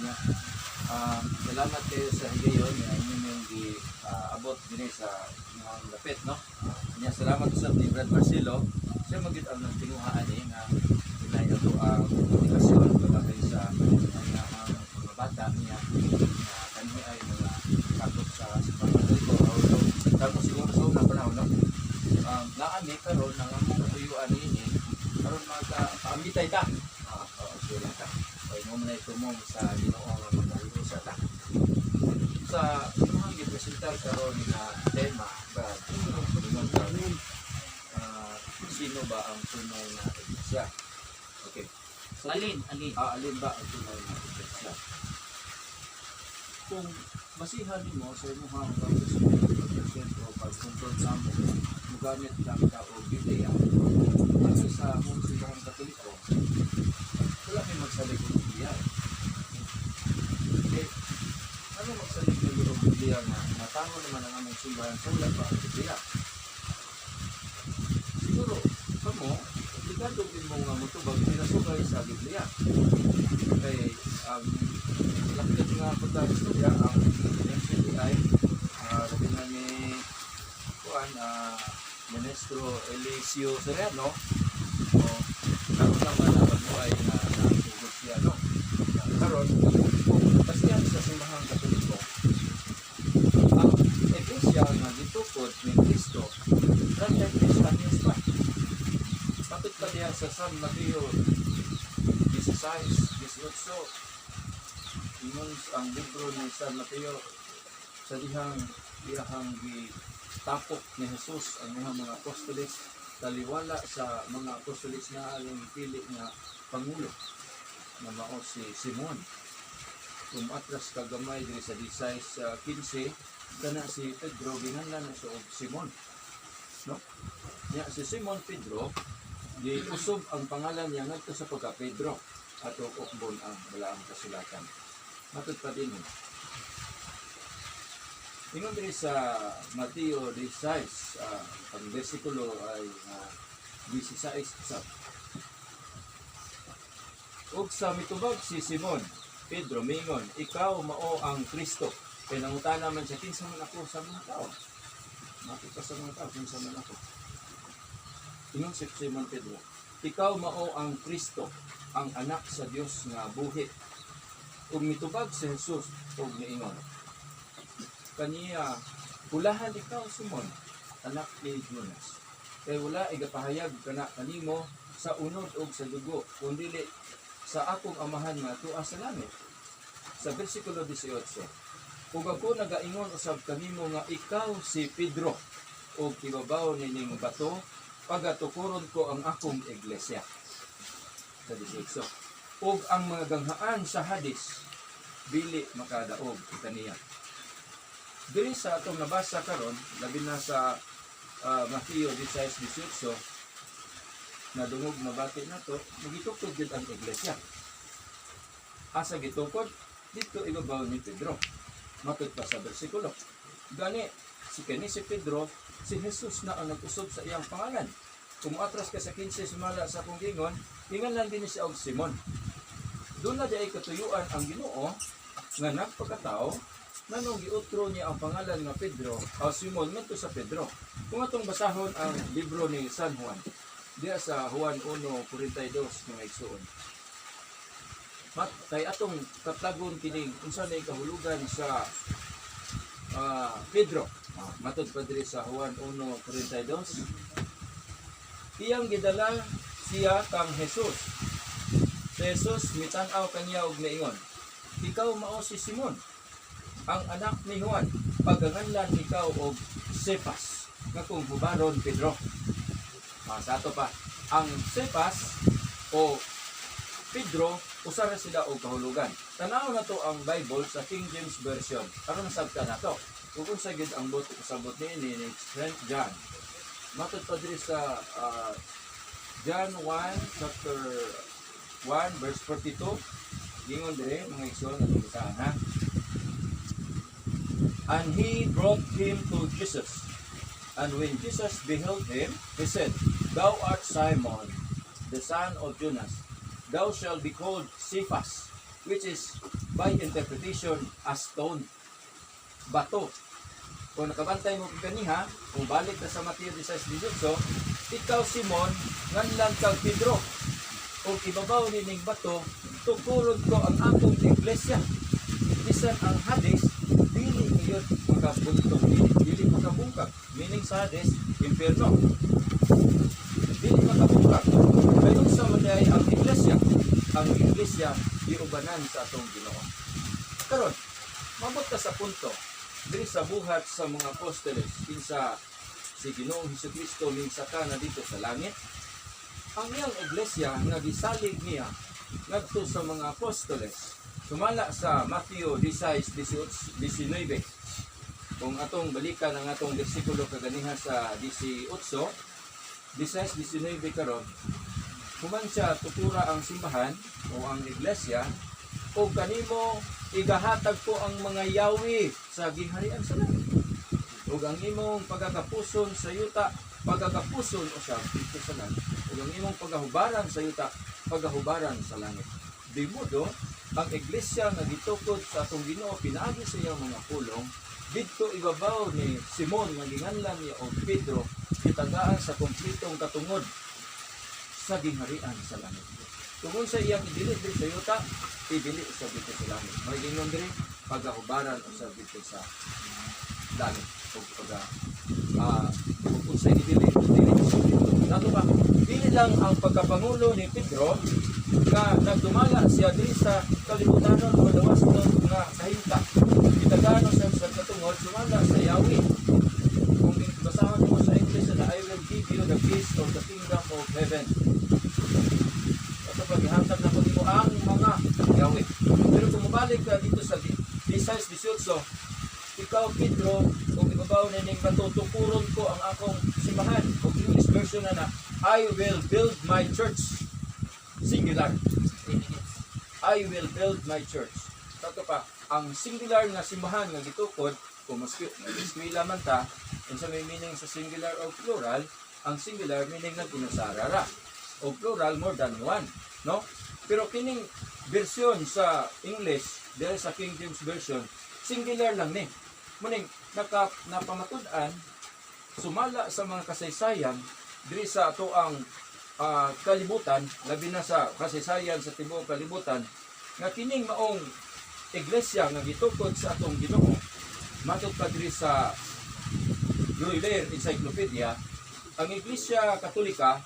niya. Salamat kayo sa higayon na inyong yung abot din sa mga lapit, no? Niya salamat sa ni Brad Marcelo. Siya magit ang tinuhaan nga pinay ato ang komunikasyon pagkakay sa mga bata niya na kanya ay mga takot sa pagkakay ko. Tapos siguro sa unang panahon, no? Naami karon nang among katuyuan ini karon magka-ambitay ta. Sila ta. Ay mo man tumong sa Ginoo nga magkalusa ta. Sa mga gipresentar karon nga tema ba sino ba ang tunay na iglesia? Okay. So, alin ba ang tunay na iglesia? Kung basihan mo sa imong pag-present o pag-control sa mo, mugamit lang ka o Biblia. Kasi sa mong simbahang Katoliko, wala may magsalig ng Biblia. Okay. Ano magsalig ng Biblia na matamo naman ang among simbahan sa wala pa ang Biblia? Siguro, kamo, obligado din mo nga mutubag pinasugay sa Biblia. Kaya, lakit nga pagka-istorya, ang NCTI, sabi na ni Ministro Eliseo Sereno, karoon naman na magbuhay na natugod siya, no? Karoon, kung pasiyan sa simahang Katoliko, ang Iglesia na gitukod ni Cristo, Christianis pa. Patut pa diya sa San Mateo 16-18, ingon ang libro ni San Mateo sa dihang gitapok ni Jesus ang mga apostoles taliwala sa mga apostoles na yung pili nga pangulo na mao si Simon. Atras kagamay diri sa 16-15 kana si Pedro ginahanglan na sa Simon, no? Nya si Simon Pedro giusob ang pangalan niya ngadto sa pagka Pedro ato ukbon ang balaang kasulatan. Matod pa din ingon diri sa Mateo 16, ang bersikulo ay 16 sa ug sa mitubag si Simon Pedro mingon, ikaw mao ang Kristo. Kaya nangutana man siya, kinsa man ako sa mga tao. Makita sa mga tao, kinsa man ako. Ingon si Simon Pedro, ikaw mao ang Kristo, ang anak sa Dios nga buhi. Ug mitubag si Jesus ug niingon, kaniya, ulahan ikaw Simon, anak ni Jonas. Kaya wala igapahayag kana kanimo sa unod ug sa dugo, kundi sa akong amahan nga tuwa sa langit. Sa bersikulo 18, ug ako nagaingon usab kanimo nga ikaw si Pedro, ug ibabaw nining bato pagatukuron ko ang akong iglesia. Sa 18, ug ang mga ganghaan sa Hades dili makadaog kaniya. Diri sa atong nabasa karon, labi na sa Mateo 16-18, na dungog na bati na to, magitukod din ang iglesia. Asa gitukod, dito ibabaw ni Pedro. Matod pa sa bersikulo. Gani, si Pedro, si Jesus na ang nag-usop sa iyang pangalan. Kung atras ka sa 15 sumala sa akong gingon, ingan lang din siya og Simon. Doon na diay katuyuan ang Ginoo nga nagpakatao nanong giutro niya ang pangalan nga Pedro o Simon ngadto sa Pedro. Kung atong basahon ang libro ni San Juan, diya sa Juan 1:42 nga igsuon. Kay atong katlagon kining unsa nay kahulugan sa Pedro. Matod pa diri sa Juan 1:42. Iyang gidala siya kang Jesus. Si Jesus mitan-aw kaniya og niingon, ikaw mao si Simon, ang anak ni Juan, pagganganlan ikaw og Cephas, nga kung hubaron Pedro. Sa ato pa, ang Cephas o Pedro, usara sila og kahulugan. Tanaw na to ang Bible sa King James Version. Karon sabta na to. Kung sa gid ang sabot ni St. John. Matod pa diri sa John 1 chapter 1 verse 42. Gingon dire mga igsoon atong basahan ha. And he brought him to Jesus. And when Jesus beheld him, he said, Thou art Simon, the son of Jonas. Thou shalt be called Cephas, which is by interpretation a stone, bato. Kung nakabantay mo kaniha, kung balik na sa Mateo 16:18, ikaw Simon, nganlan kang Pedro, o ibabaw nining bato, tukulod ko ang akong iglesia. Bisan ang Hades, dili ngayon makabuntong, dili makabungkag. Meaning sa Hades, impierno. Dili makabungkag. Kayong sa maday ang iglesia. Ang iglesia, iubanan sa atong Ginoo. Karon, mabot ka sa punto, diri sa buhat sa mga apostoles, kinsa si Ginoong Hesukristo minsaka na dito sa langit, ang iyang iglesia nga gisalig niya ngadto sa mga apostoles. Sumala sa Mateo 16:19. Kung atong balikan ang atong bersikulo kaganiha sa 16:19 karon, human siya tutura ang simbahan o ang iglesia, o kanimo igahatag ko ang mga yawi sa gingharian sa langit. O ang imong pagkakapuson sa yuta, pagkakapuson o sa dito sa langit. O ang imong pagkahubaran sa yuta, pagkahubaran sa langit. Di modo, ang iglesia nga gitukod sa atong Ginoo pinaagi sa iyang mga pulong, didto ibabaw ni Simon nga ginganlan niya og Pedro, gitagaan sa kompletong katungod sa gingharian sa langit. Tungod sa iyang idili diri sa yuta, idili sa dito sa langit. May gingon diri pagkahubaran o sa dito sa langit. O kung sa idili sa dito. Nato ba, dili lang ang pagkapangulo ni Pedro nga nagdumala siya diri sa kalibutanon o lawas nga kahinta. Kitagano sa katungod, sumala sa yawi. Kung basahan mo sa English na I will give you the keys of the kingdom of heaven. Ito paghihatag na mo ang mga yawi. Pero kung mabalik ka dito sa 16:18, ikaw Pedro, kung ibabaw na ning bato, tukuron ko ang akong simbahan. Kung English version na I will build my church. Singular. I will build my church. Tato pa, ang singular nga simbahan nga gitukod, kung eskwela man ta, kung sa may meaning sa singular o plural, ang singular meaning na pinasarara. O plural, more than one. No? Pero kining version sa English, dahil sa King James Version, singular lang ni. Muning, napamatud-an, sumala sa mga kasaysayan, diri sa ato ang kalibutan, labi na sa kasaysayan sa tibuok kalibutan, nga kining maong iglesia nga gitukod sa atong Ginoo, matod pa diri sa Gruyler Encyclopedia, ang Iglesia Katolika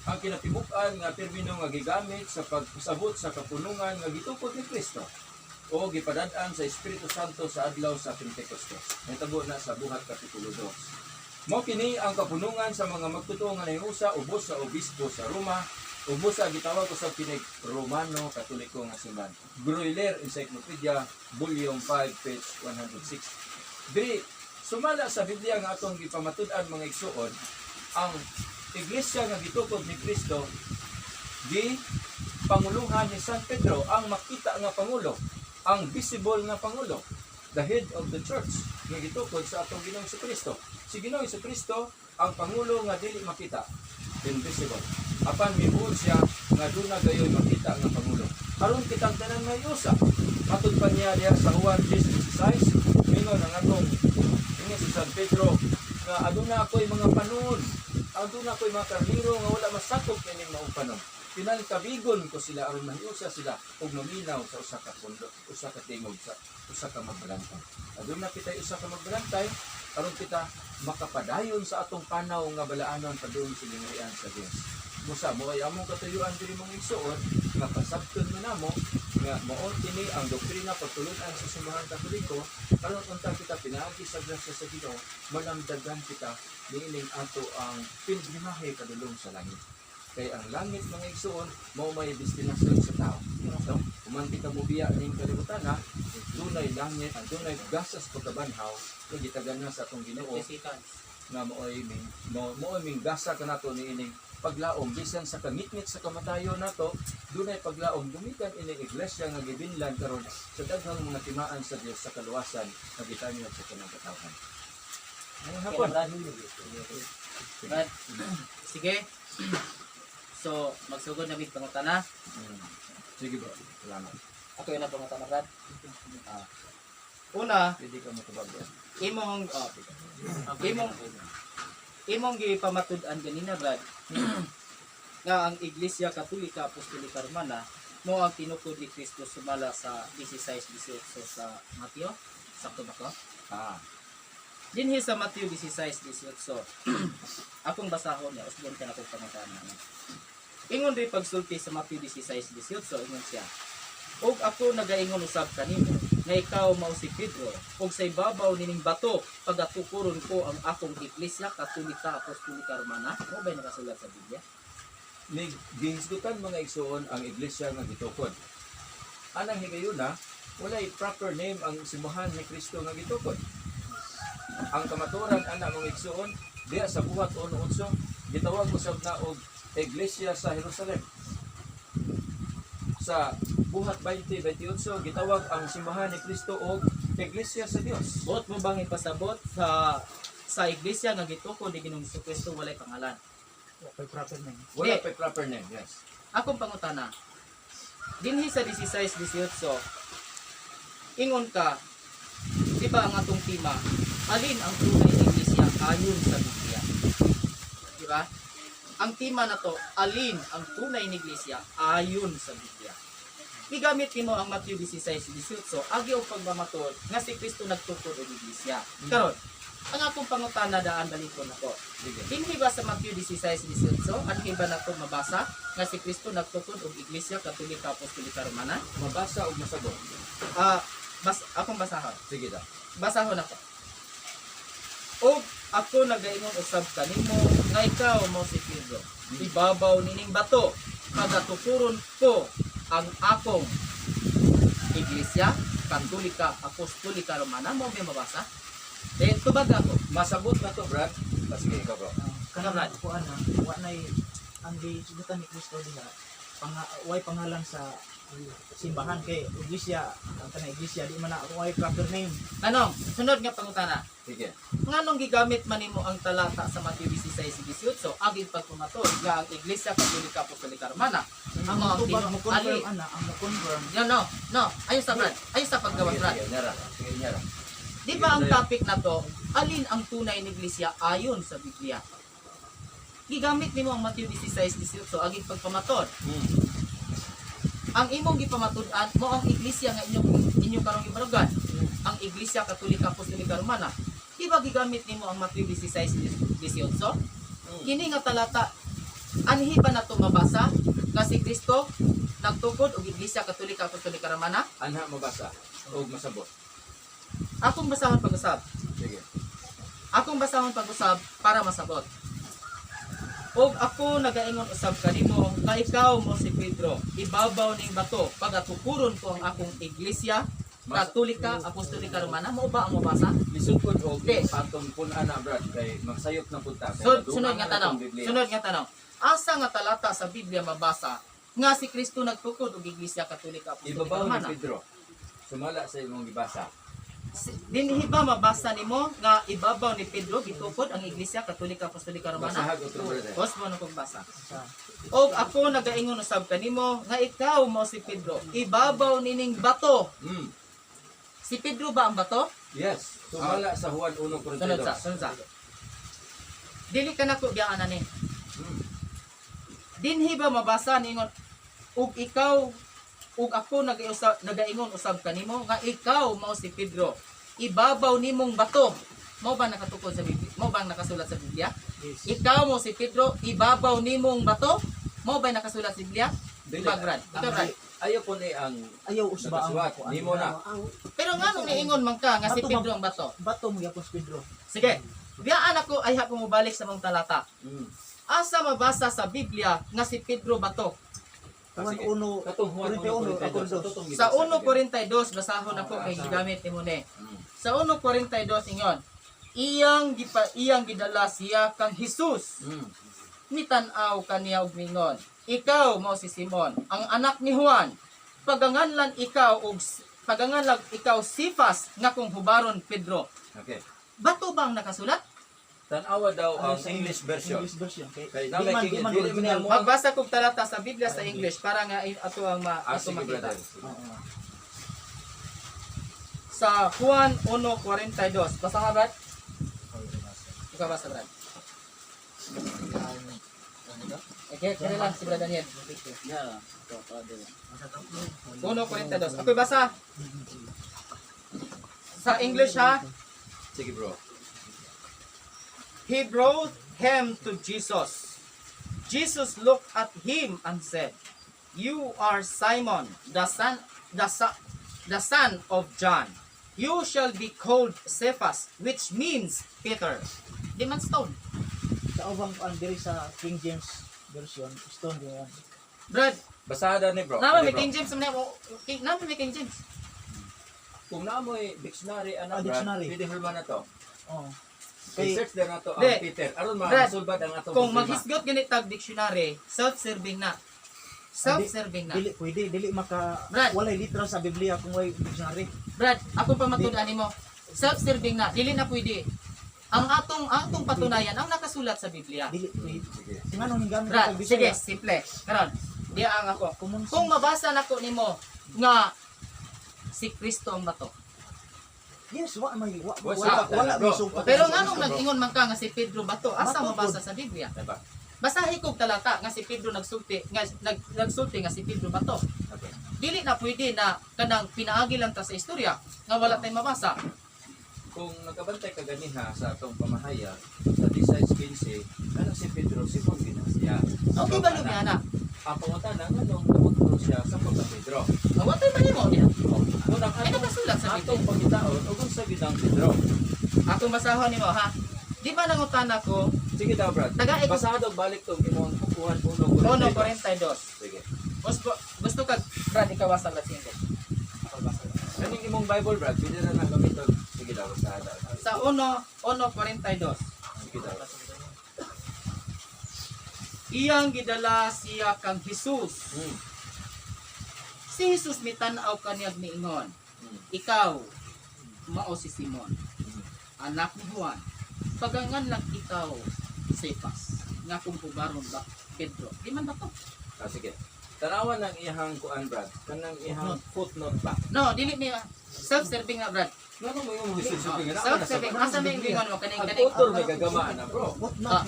ang kinatibuk-an nga termino nga gigamit sa pagsabot sa kapunungan nga gitukod ni Kristo o gipadad-an sa Espiritu Santo sa adlaw sa Pentecostes. Nahitabo na sa Buhat Kapitulo 2. Mao kini ang kapunungan sa mga magtutoo nga nahiusa ubos sa obispo sa Roma, ubos sa gitawag usab kining Romano Katoliko nga simbahan. Gruyler Encyclopedia, Volume 5, page 106. Diri sumala sa Biblia nga atong gipamatud-an mga igsuon, ang iglesia nga gitukod ni Kristo di panguluhan ni San Pedro, ang makita nga pangulo, ang visible nga pangulo, the head of the church nga gitukod sa atong Ginoong Kristo. Si Ginoong Kristo ang pangulo nga dili makita, invisible. Apan mibuod siya nga duna gayoy makita nga pangulo. Aron kitang tanan nga yusa. Matud pa niya diha sa Juan 10:16, mingon ang atong ingon si San Pedro nga aduna ako'y mga panon, aduna ako'y mga karniro nga wala masakop kining maong panon. Pinalkabigon ko sila aron mahiusa sila ug maminaw sa usa ka pundo, usa ka tingog, sa usa ka magbalantay. Aduna kita usa ka magbalantay aron kita makapadayon sa atong panaw nga balaanon padung sa gingharian sa Dios. Musa mo ay among katuyuan diri mong igsuon nga pasabton mo namo nga mao kini ang doktrina pagtulunan sa simbahan Katoliko aron unta kita pinaagi sa grasya sa Ginoo, malamdagan kita niining ato ang pinaghimahe kadulong sa langit. Kay ang langit mga igsuon mao may destinasyon sa tao. So, kumanti ka mo biya ning kalibutan ha, dunay langit, dunay gasas pagkabanhaw nga gitagan na sa atong Ginoo nga mo'y ming gasa kanato niining paglaom bisan sa kangitngit sa kamatayon nato, dunay paglaom gumikan ining iglesia nga gibinlan karon sa daghang mga timaan sa Dios sa kaluwasan nga gitanyag sa kanang katawhan. Ayun hapon. Sige. So, magsugod na big pangutana. Sige bro, salamat. Ako yun na pangatama, Brad. Una, Pwede ka matubag yan. imong gipamatud-an ganina, Brad. Nga ang Iglesia Katolika Apostolika Romana mo ang tinukod ni Kristo sumala sa 16:18 sa Mateo. Sakto ba ko? Dinhi sa Mateo 16:18. Akong basahon niya, usbon ka na kong pangatanan. Ingon rin pagsulti sa Mateo 16:18, ingon siya, "Og ako nagaingon usab kanimo, nga ikaw mao si Pedro, og sa ibabaw nining bato pagatukuron ko ang akong Iglesia Katolika Apostolika Romana." Mo ba nakasulat sa Biblia? Gihisgutan mga igsoon ang iglesia nga gitukod. Anang higayuna, walay proper name ang simbahan ni Kristo nga gitukod. Ang kamaturan ana mga igsoon diya sa buhat 1:11 gitawag usab na og Iglesia sa Jerusalem. Sa buhat 20:28 gitawag ang simbahan ni Kristo og Iglesia sa Dios. Buot mo bang ipasabot sa Iglesia nga gitukod ni Ginoong Kristo walay pangalan? Okay, proper name. Wala Di. pa proper name, yes. Akong pangutana. Dinhi sa 16:18, ingon ka, di ba ang atong tema, alin ang tunay na iglesia ayon sa Biblia? Di ba? Ang tema na to, alin ang tunay na iglesia ayon sa Biblia? Gigamit nimo ang Matthew 16:18, agi og pagmamatod nga si Kristo nagtukod og iglesia. Karon, ang akong pangutana daan dalikon nako. Sige. Dinhi ba sa Matthew 16:18, anhi ba nato mabasa nga si Kristo nagtukod og Iglesia Katolika Apostolika Romana? Mabasa og masagot. Akong basahon. Sige da. Basahon ako. Og ako nagaingon usab kanimo nga ikaw mo si Pedro. Ibabaw nining bato pagatukuron ko ang akong Iglesia Katolika Apostolika Romana. Mo ba mabasa? Tubag ako. Masabot na to, Brad. Sige, ikaw, bro. Kanang kuan na, wa nay ang gisugutan ni Kristo diha. Way pangalan sa simbahan kay iglesia, ang kanang iglesia di man na way proper name. Tanong, sunod nga pangutana. Sige. Nganong gigamit man nimo ang talata sa Mateo 16:18 aging pagpumatod nga ang Iglesia Katolika Apostolika Romana ang mga tubag mo confirm ali. ana, ang mo confirm. No. Ayo sa Brad. Ayo sa paggawas Brad. Sige, nyara. Sige, nyara. Di ba ang topic na to, alin ang tunay na iglesia ayon sa Biblia? Gigamit nimo ang Mateo 16:18 aging pagpamatod. Ang imong gipamatud-an mo ang iglesia nga inyong karong gibarugan, ang Iglesia Katolika Apostolika Romana. Di ba gigamit nimo ang Mateo 16:18? Kini nga talata, anhi ba nato mabasa nga si Kristo nagtukod og Iglesia Katolika Apostolika Romana? Anha mabasa og masabot. Akong basahon pag-usab. Sige. Akong basahon pag-usab para masabot. Og ako nagaingon usab kanimo nga ikaw mo si Pedro, ibabaw ning bato pagatukuron ko ang akong Iglesia Katolika Apostolika Romana. Mo ba ang mabasa? Lisod pod og Okay. atong pun-an na, Brad, kay magsayop na punta. Sunod nga tanong. Sunod nga tanong. Asa nga talata sa Biblia mabasa nga si Kristo nagtukod og Iglesia Katolika Apostolika Ibabaw Romana? ni Pedro. Sumala sa imong gibasa. Dinhi ba mabasa nimo nga ibabaw ni Pedro gitukod ang Iglesia Katolika Apostolika Romana? Basahag o brother. Os mo na kong basa. Og ako nagaingon usab kanimo nga ikaw mo si Pedro, ibabaw nining bato. Si Pedro ba ang bato? Yes. Sumala sa Juan 1:42. Sunod sa. Dili ka nako biyaan ani. Dinhi ba mabasa ningon ug ikaw ug ako nagaingon usab kanimo nga ikaw mao si Pedro, ibabaw nimong bato. Mao ba nakatukod sa Biblia? Mao ba nakasulat sa Biblia? Yes. Ikaw mo si Pedro, ibabaw nimong bato. Mao ba nakasulat sa Biblia? Dili. Bagrad. Ito Brad. Ayaw po ni ang Ayaw usba ang Nakasuwat, kuan. di mo na. Pero nga niingon man ka nga si Bato, Pedro ang bato. Bato mo yapon si Pedro. Sige. Biyaan ako ay ko mobalik sa mong talata. Asa mabasa sa Biblia nga si Pedro bato? Kuan Sige. uno, Katong Juan 41, 1:42. Sa 1:42 basahon ako kay gigamit nimo ni. Sa 1:42 ingon, iyang gidala siya kang Hesus. Nitan-aw kaniya og mingon, ikaw mo si Simon, ang anak ni Juan. Paganganlan ikaw Sifas nga kung hubaron Pedro. Okay. Bato bang nakasulat? Tanawa daw ang Sa English version. English version. Kay Di namay man, king di man dili original. mo Magbasa kog talata sa Biblia sa English para nga ato ang ato sige makita. brother. Oo. Sa Juan 1:42. Basa ka, Brad? Ikaw basa, Brad. Okay, kaya lang si Brad Daniel. 1:42. Ako'y basa. Sa English ha, Sige bro. he brought him to Jesus. Jesus looked at him and said, "You are Simon, the son of John. You shall be called Cephas, which means Peter." Di man stone. Sa ubang kuan diri sa King James version, stone din yan. Brad, Basada ni bro. naman Sige, may bro. King James naman may King James. Kung naamoy dictionary ana brad, Dictionary. pwede hulman na to. Oo. Kay I-search din nato ang Di. Peter. Aron Brad, masulbad ang atong Kung problema. maghisgot ganit tag dictionary, self-serving na. Self-serving na. dili pwede dili maka Brad. walay literal sa Biblia kung way dictionary. Brad, ako pa matudan nimo. Self-serving na, dili na pwede. Ang atong patunayan ang nakasulat sa Biblia. Dili pwede. Sige. Sing anong hinggamit Brad, sa sige, Bisaya? simple. Karon, di ang ako. Common Kung sense. mabasa nako nimo nga si Kristo ang bato. Yes, wa may Wala, wala bro. may sumpa. Pero Kristo, nga nung bro. nag-ingon man ka nga si Pedro bato, asa Bato, mabasa sa Biblia? Diba? Basahi kog talata nga si Pedro nagsulti nga si Pedro bato. Okay. Dili na pwede na kanang pinaagi lang ta sa istorya nga wala tayong mabasa. Kung nagkabantay ka ganiha sa atong pamahaya sa 16:15, ano si Pedro Simon ginasya. Okay ba niya na? Ang pangutana nganong namutro siya sa pagka Pedro. Awatoy ba nimo niya? Unang Ay nakasulat sa atong Biblia. pagitaon ug unsa gid ang Pedro. Atong basahon nimo ha. Di ba nangutana ko Sige daw brad. Taga- Basado balik tong imong kukuhan 1:42. 1:42. Sige. Gusto ka Brad ikaw basa lang sige. Ako basa. Kaning imong Bible brad, pwede na nang gamiton. Sige daw basada. Sa 1:42. Sige daw. Iyang gidala siya kang Jesus. Hmm. Si Jesus mitanaw kaniyag niingon, Hmm. ikaw mao si Simon, anak ni Juan. Pagangan lang ikaw Cephas, nga kung pubaron ba Pedro. Di man ba to? Sige. Tanawan ng iyang kuan brad. Kanang iyang footnote ba. No, dili niya self-serving nga Brad. Ngano mo yung hisusupin nga Self-serving. Asa may ingon mo kaning Ang kaning. utol may gagamaan na bro. What Ah, not?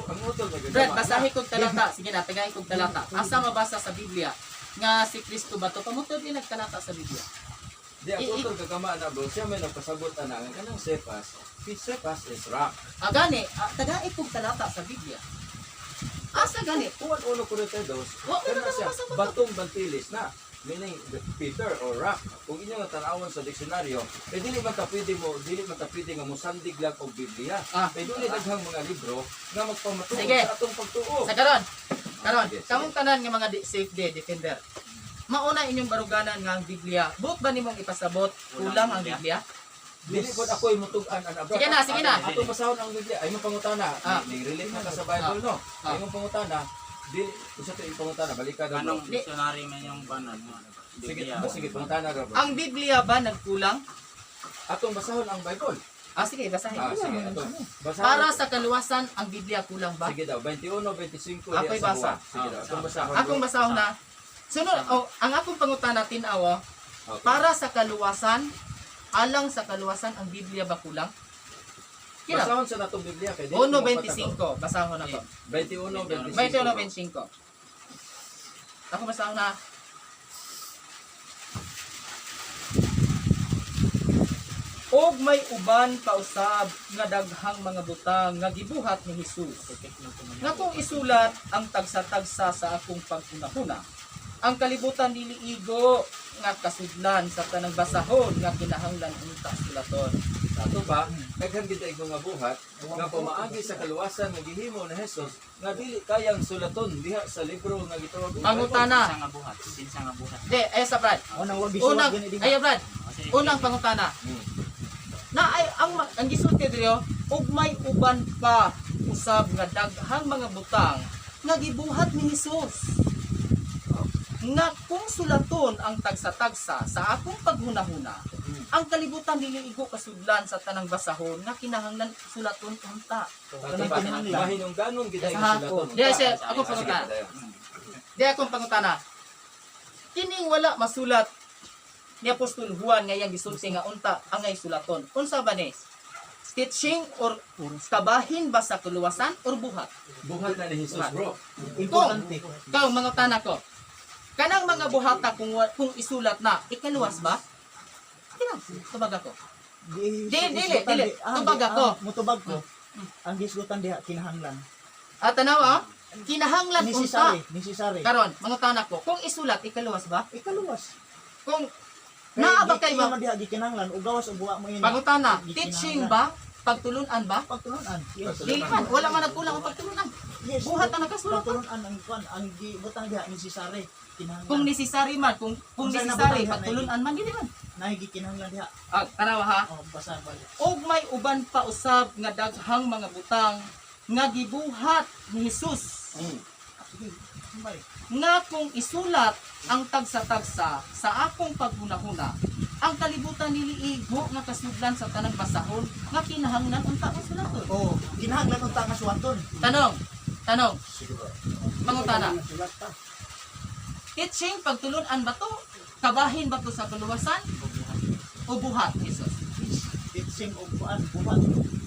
Ang utol may Brad, gagamaan. basahi kog talata. Sige na, tagahin kog talata. Asa mabasa sa Biblia nga si Kristo ba to? Pamutod din nagtalata sa Biblia. Di ang utol gagamaan na bro. Siya may nagpasabot na nga kanang Cephas. Si Cephas is rock. Gani, tagahin kog talata sa Biblia. Asa gani? Kuwan ulo ko rito dos. Wa ko na Kana siya nabasa ba to? batong bantilis na. Meaning Peter or rock. Kung inyo nga tanawon sa diksyonaryo, dili man ta pwede nga mosandig lang og Biblia. Dili daghang mga libro nga magpamatuod Sige. sa atong pagtuo. Sa karon. Karon, Sige, sige. kamong tanan nga mga safe day defender. Mauna inyong baruganan nga ang Biblia. Buot ba nimong ipasabot kulang ang Biblia? Dili pod ako'y mutugan ana bro. Sige na, sige na. Ato basahon ang Biblia. Ay mo pangutana. Ah. Ni-relate na ka sa Bible no. Ay mo pangutana. Dili usa to pangutana balikan na bro. Anong dictionary man yung banan mo? Sige, Biblia. sige pangutana ra bro. Ang Biblia ba nagkulang? Atong basahon ang Bible. Sige, basahin. Sige, ato. Basahon. Para sa kaluwasan, ang Biblia kulang ba? Sige daw, 21, 25 Ako'y diya sa basa. buwan. Sige daw, atong basahon. Akong basahon na. Sunod, ang akong pangutan natin awa, Okay. para sa kaluwasan, alang sa kaluwasan, ang Biblia ba kulang? Kira, Basahon sa natong Biblia kay 1:25, basahon ako. 21, 25. 21:25. Ako basahon na. Og may uban pausab nga daghang mga butang nga gibuhat ni Hesus. Nga kung isulat ang tagsa-tagsa sa akong pagkunahuna, ang kalibutan dili igo nga kasudlan sa tanang basahon nga kinahanglan unta sulaton. Ato ba, daghan gid ay mga buhat nga pamaagi sa kaluwasan nga gihimo ni Hesus nga dili kayang sulaton diha sa libro nga gitawag og Pangutana. Sinsa nga buhat. Sinsa nga buhat. Di, ay sa Brad. Unang wag bisulat Unang, gani di. ay Brad, O, sige. unang pangutana. Hmm. Na ay ang gisulti diri ug may uban pa usab nga daghang mga butang nga gibuhat ni Hesus. Nga kung sulaton ang tagsa-tagsa sa akong paghunahuna, ang kalibutan dili igo kasudlan sa tanang basahon nga kinahanglan sulaton unta. Mahinong ganon gid ay Ha? sulaton. Di sir, ako Sige, pangutana. padayon. Di akong pangutana. Kining wala masulat ni Apostol Juan nga iyang gisulti nga unta angay sulaton. Unsa ba ni? Teaching or kabahin ba sa kaluwasan or buhat? Buhat na ni Jesus, bro. Importante. Kau mangutana ko. Kanang mga buhata kung isulat na ikaluwas ba? Kinang tubag ako. Dili. Tubag ako. Mutubag ko. Ang gisgutan diha kinahanglan. At tanawa, kinahanglan unta. Necessary. Karon, mangutana ko, kung isulat ikaluwas ba? Ikaluwas. Kung naabag kay ba? Di diha gikinahanglan ug gawas ug buwa mo ini. Pangutana, Di teaching kinahanglan. ba? Pagtulunan ba? Pagtulunan. Yes. Dili man, wala man nagkulang ang pagtulunan. Yes. Buhat ang nakasulat. Pagtulunan ang kuan ang gibutang diha necessary. Kinahanglan. Kung necessary man, kung Kung saan necessary, nabutang pagtulunan man, dili man. Nahigi kinahanglan diha. Ah, tanawa ha. Oh, basa ba. Og may uban pa usab nga daghang mga butang nga gibuhat ni Jesus. Sige. Sumbay. Nga kung isulat ang tagsa-tagsa sa akong paghunahuna, ang kalibutan nili igo nga kasudlan sa tanang basahon nga kinahanglan unta ang sulaton. Oh, kinahanglan unta nga suwaton. Tanong. Pangutana. Teaching pagtulunan ba to? Kabahin ba to sa kaluwasan? O buhat, Jesus? Teaching og kuan buhat.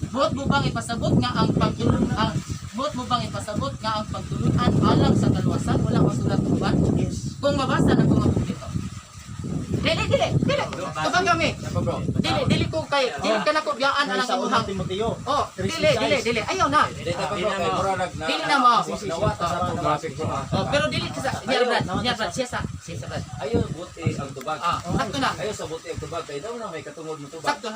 Buhat mo bang ipasabot nga ang pagtulunan alang sa kaluwasan wala masulat uban? Yes. Kung mabasa na kung ako dito. Dili. Tubag kami. Ano, bro? Dili ka na ko biyaan Ay, alang sa unang imuhang. Timoteo. Oh, dili. Ayaw na. Dili ta pa, bro. Kay mura Dili na mo. nawata sa atong graphic, bro. Oh, pero dili ka sa niya brad, siya sa brad. Ayaw buti ang tubag. Sakto na. Ayaw sa buti ang tubag. Kay daw na may katungod mo tubag. Sakto.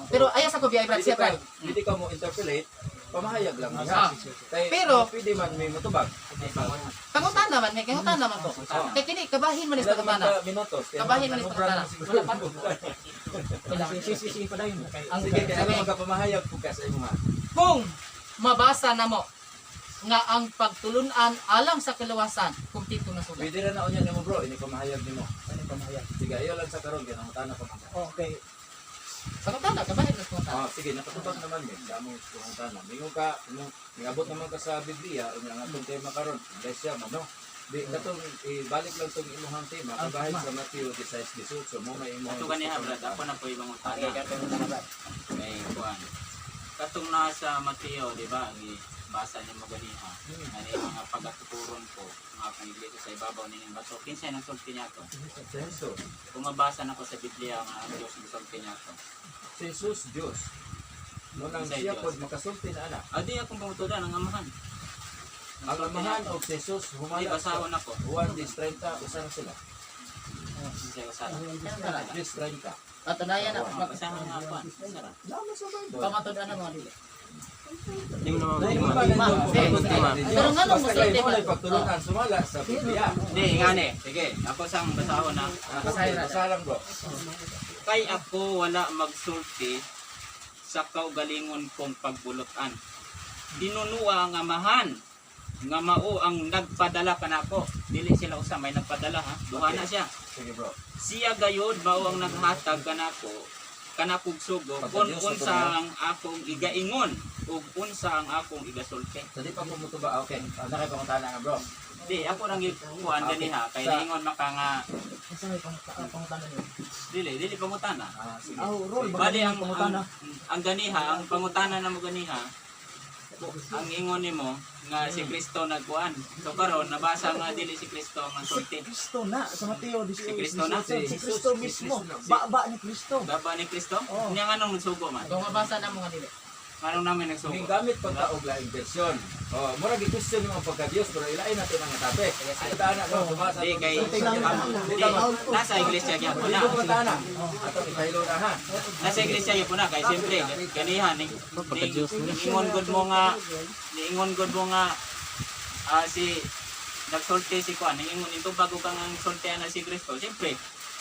Pero ayaw sa ko biyay brad, siya brad. Hindi ka mo interpolate, pamahayag lang niya. Ah. Kay, Pero- pwede man may matubag. Pangutan naman, may kangutan naman to. Kay kini kabahin man is Ilan naman pagutana. ka minutos? Kaya Kabahin man is ano, pagutana. brand, Wala pa. Sige pa dayon. Ang Sige, kaya ano magkapamahayag po ka sa imo nga. kung mabasa na mo nga ang pagtulunan alang sa kaluwasan, kumpleto na sulat. Pwede na unya nimo, bro. Ini pamahayag nimo. Ano pamahayag? Sige, ayaw lang sa karon kaya nangutana pa man. Okay. Pagutana, kabahin na pagutana. Sige, nakatubag naman din. Sa among pangutana. Mingon ka, ningabot naman ka sa Biblia, unya nga atong tema karon, Iglesia mo, no? Di katong ibalik lang tong imuhang tema, kabahin sa Mateo 16:18, mo may imuhang. Ito kaniya brad, ako na po ibang utana. May kuan. Katong nasa Mateo, di ba? Basa niyo maganiha. Ano yung mga pagatuturon ko, mga panigleto sa ibabaw ninyong bato. Kinsa nang sulti niya to? Jesus. Kung mabasa na ko sa Biblia, nga ang Diyos ang sulti niya to. Jesus Dios. Nang Sa siya Diyos. pod makasulti na ana. Di akong pangutudan, ang amahan. Ang amahan og Jesus Di humala basahon ako. Juan 10:30 usa na sila. Sa usahan. 10:30. At tunayan na, Basahan nga po. Sarap. Lama sa Bible. pamatudan na mo dili. Pero nga nung musulti ba? pagtulunan sumala sa Biblia. Di, ngani. Sige, ako sang basahon na. Basalang, bro. Kay ako wala magsulti sa kaugalingon kong pagbulutan. Dinunuwa ang amahan nga mao ang nagpadala kanako. Dili sila usa may nagpadala ha. Duha na siya. Sige, bro. Siya gayud mao ang naghatag kanako kanakog sugo kun unsa ang akong igaingon ug unsa ang akong igasulti. So di pa pumutuba. Okay. Nakay pangutana nga, bro. Di ako rang kuan ganiha kay ingon maka nga Asa may pangutana niyo? dili pangutana. Sige. Oh, roll ba Bali ang pangutana? ang ganiha, ang pangutana na mo ganiha, ang ingon nimo nga si Kristo nagkuan. So karon nabasa nga dili si Kristo ang sulti. Kristo na sa Mateo 18. Si Kristo na? Si Kristo mismo. Baba ni Kristo. Baba ni Kristo? Oo. Nya nga nung nagsugo man. Kung mabasa na mo nga dili. Nganong namin nagsugo. Ning gamit pagka og laing version. Oh, mura gi-question yung pagka-Dios pero ilain natin ang tape. Ay tana ko bumasa. Di kay Sulti lang di, nasa iglesia gyapon na. Dito pangutana. Ato ipahilo na ha. Nasa iglesia gyapon na kay siyempre ganiha ni ingon gud mo nga niingon gud mo nga si nagsulti si kuan ingon into bago kang ang sultihan na si Kristo. Siyempre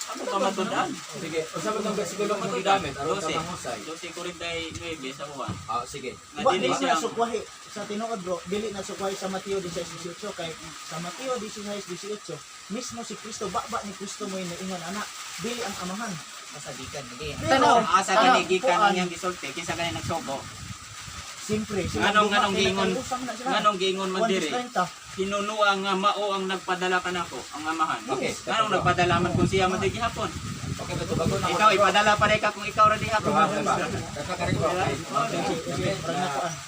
ano ka matudan? Sige, unsa man tong bersikulo mo gigamit aron ka mahusay? 12:49 sa Juan. Sige. Nga Wa dili di siya na sukwahi sa tinuod bro, dili na sukwahi sa Mateo 16:18 kay sa Mateo 16:18 mismo si Kristo baba ni Kristo mo ingon anak, dili ang amahan. kasadikan dili. Tanaw, Asa gani gikan niyang gisulti kinsa gani nagsugo. Siyempre, Nganong giingon man diri. 1.30. Hinunua nga mao ang nagpadala kanako, ang amahan. Okay. Nganong nagpadala man kung siya man di gihapon. Okay, beto bago na. Ikaw ipadala pa rin ka kung ikaw ra di hapon. Kakakarin ko.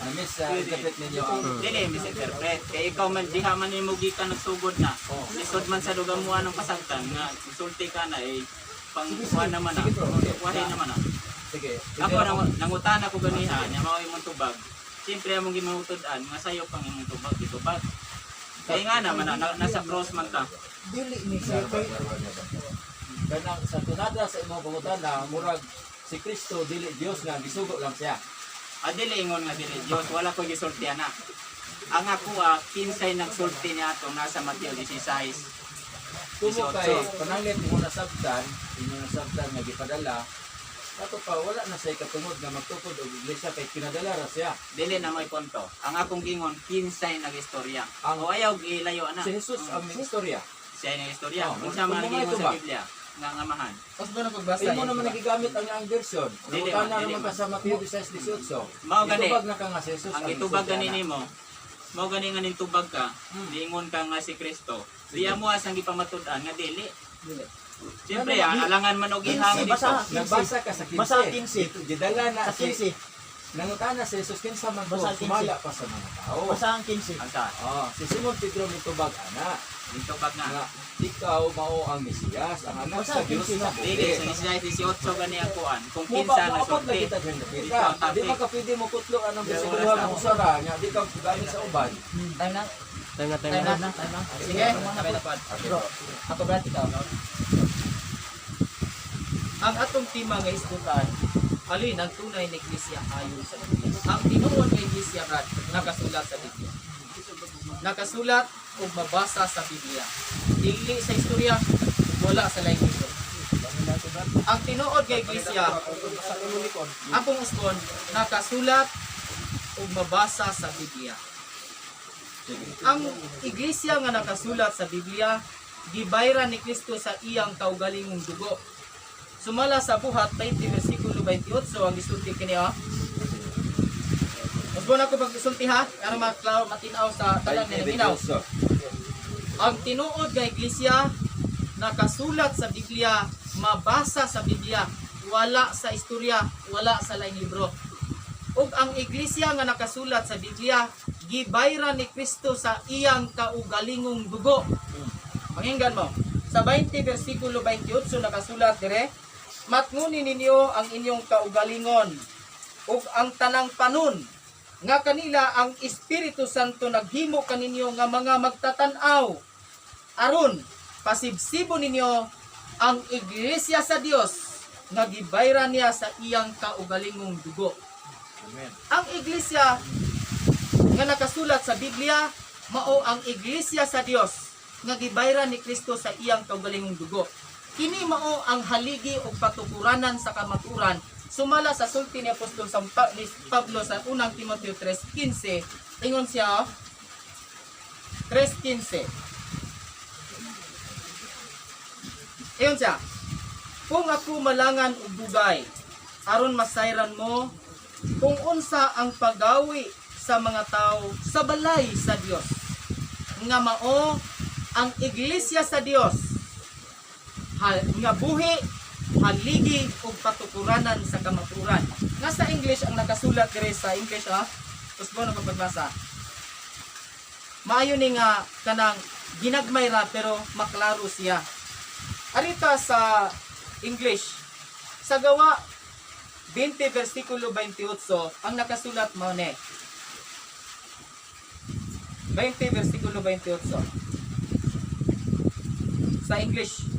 Na-miss interpret ninyo ang Dili misinterpret. Kay ikaw man diha man nimo gikan nagsugod na. Lisod man sa dugang mo anong pasagtan nga sulti ka na pangkuha naman na. Wahin naman na. sige. Ako nangutan ako ganiha nya mao imong tubag. Siyempre among gimangutod-an nga sayo pang imong tubag ditubag. Kaya nga naman nasa cross man ka. Dili ni sir kay Kanang sa tunada sa imong pangutana murag si Kristo dili Dios nga gisugo lang siya. Dili ingon nga dili Dios wala ko gisulti ana. Ang ako kinsay nagsulti niya ato nasa Mateo 16. Tumo kay pananglit mo nasabtan, inyo nasabtan nga gipadala. Ato pa wala na say katungod nga magtukod og iglesia kay kinadala ra siya. Dili na may punto. Ang akong gingon kinsay nagistorya. Ang ayaw gilayo ana. Si Jesus ang istorya. Siya yung istorya. Oh, Kung siya man kung gingon ito sa ba? Biblia nga amahan. Tapos ba na pagbasa? Imo naman nagigamit ang version. Dili Nangutana man, dili naman ka man. sa Mateo 16:18. Mao gani. Itubag na ka nga si Jesus. Ang itubag gani nimo. Mao gani nga ning tubag ka. Diingon ka nga si Kristo. Diya mo asang gipamatud-an nga dili. Siyempre, alangan man og ihangin dito. basa. Nagbasa ka sa 15. Basa 15. Gidala na Sa 15. nangutana si Jesus kinsa man ko Basa 15. sumala pa sa mga tao. Basa ang 15. Ang sa Si Simon Pedro mitubag ana ning tubag nga na. ikaw mao ang Mesiyas, ang anak Basa sa Dios 15 na Dili buhi. sa Isaiah 18 gani ang kuan. Kung Mo kinsa ba na maapot na sulti. kita dyan. Ikaw, Di man ka pwede mo kutlo anong bisikuhan ng usara nya di ka gamit sa uban. Time na. Time na. Sige, sabay na pod. Bro, Ako brad ikaw. Ang atong tema nga isgutan, alin ang tunay na iglesia ayon sa Biblia. Ang tinuod nga iglesia brad nakasulat sa Biblia. Nakasulat o mabasa sa Biblia. Dili sa istorya, wala sa laing libro. Ang tinuod nga iglesia, akong usbon, nakasulat o mabasa sa Biblia. Ang iglesia nga nakasulat sa Biblia, gibayra ni Kristo sa iyang kaugalingong dugo. Sumala sa buhat 20 versikulo 28 ang gisulti kini Usbon ako pagsulti ha, para matinaw sa talang minaw. Ang tinuod nga iglesia nakasulat sa Biblia, mabasa sa Biblia, wala sa istorya, wala sa laing libro. Ug ang iglesia nga nakasulat sa Biblia, gibayra ni Kristo sa iyang kaugalingong dugo. Pakinggan mo. Sa 20 versikulo 28 nakasulat dire, matngunin ninyo ang inyong kaugalingon ug ang tanang panon nga kanila ang Espiritu Santo naghimo kaninyo nga mga magtatanaw aron pasibsibo ninyo ang iglesia sa Dios nga gibayra niya sa iyang kaugalingong dugo. Amen. Ang iglesia nga nakasulat sa Biblia mao ang iglesia sa Dios nga gibayra ni Kristo sa iyang kaugalingong dugo. Kini mao ang haligi o patukuranan sa kamaturan sumala sa sulti ni Apostol ni Pablo sa unang Timoteo 3:15. Ingon siya 3:15. Ingon siya, kung ako malangan og bugay aron masayran mo kung unsa ang paggawi sa mga tao sa balay sa Dios nga mao ang iglesia sa Dios nga buhi, haligi ug patukuranan sa kamaturan. Nga sa English ang nakasulat dire sa English Usbon na pagbasa. Maayo ni nga kanang ginagmay ra pero maklaro siya. Arita sa English sa Gawa 20 versikulo 28 ang nakasulat mao ni 20 versikulo 28 sa English.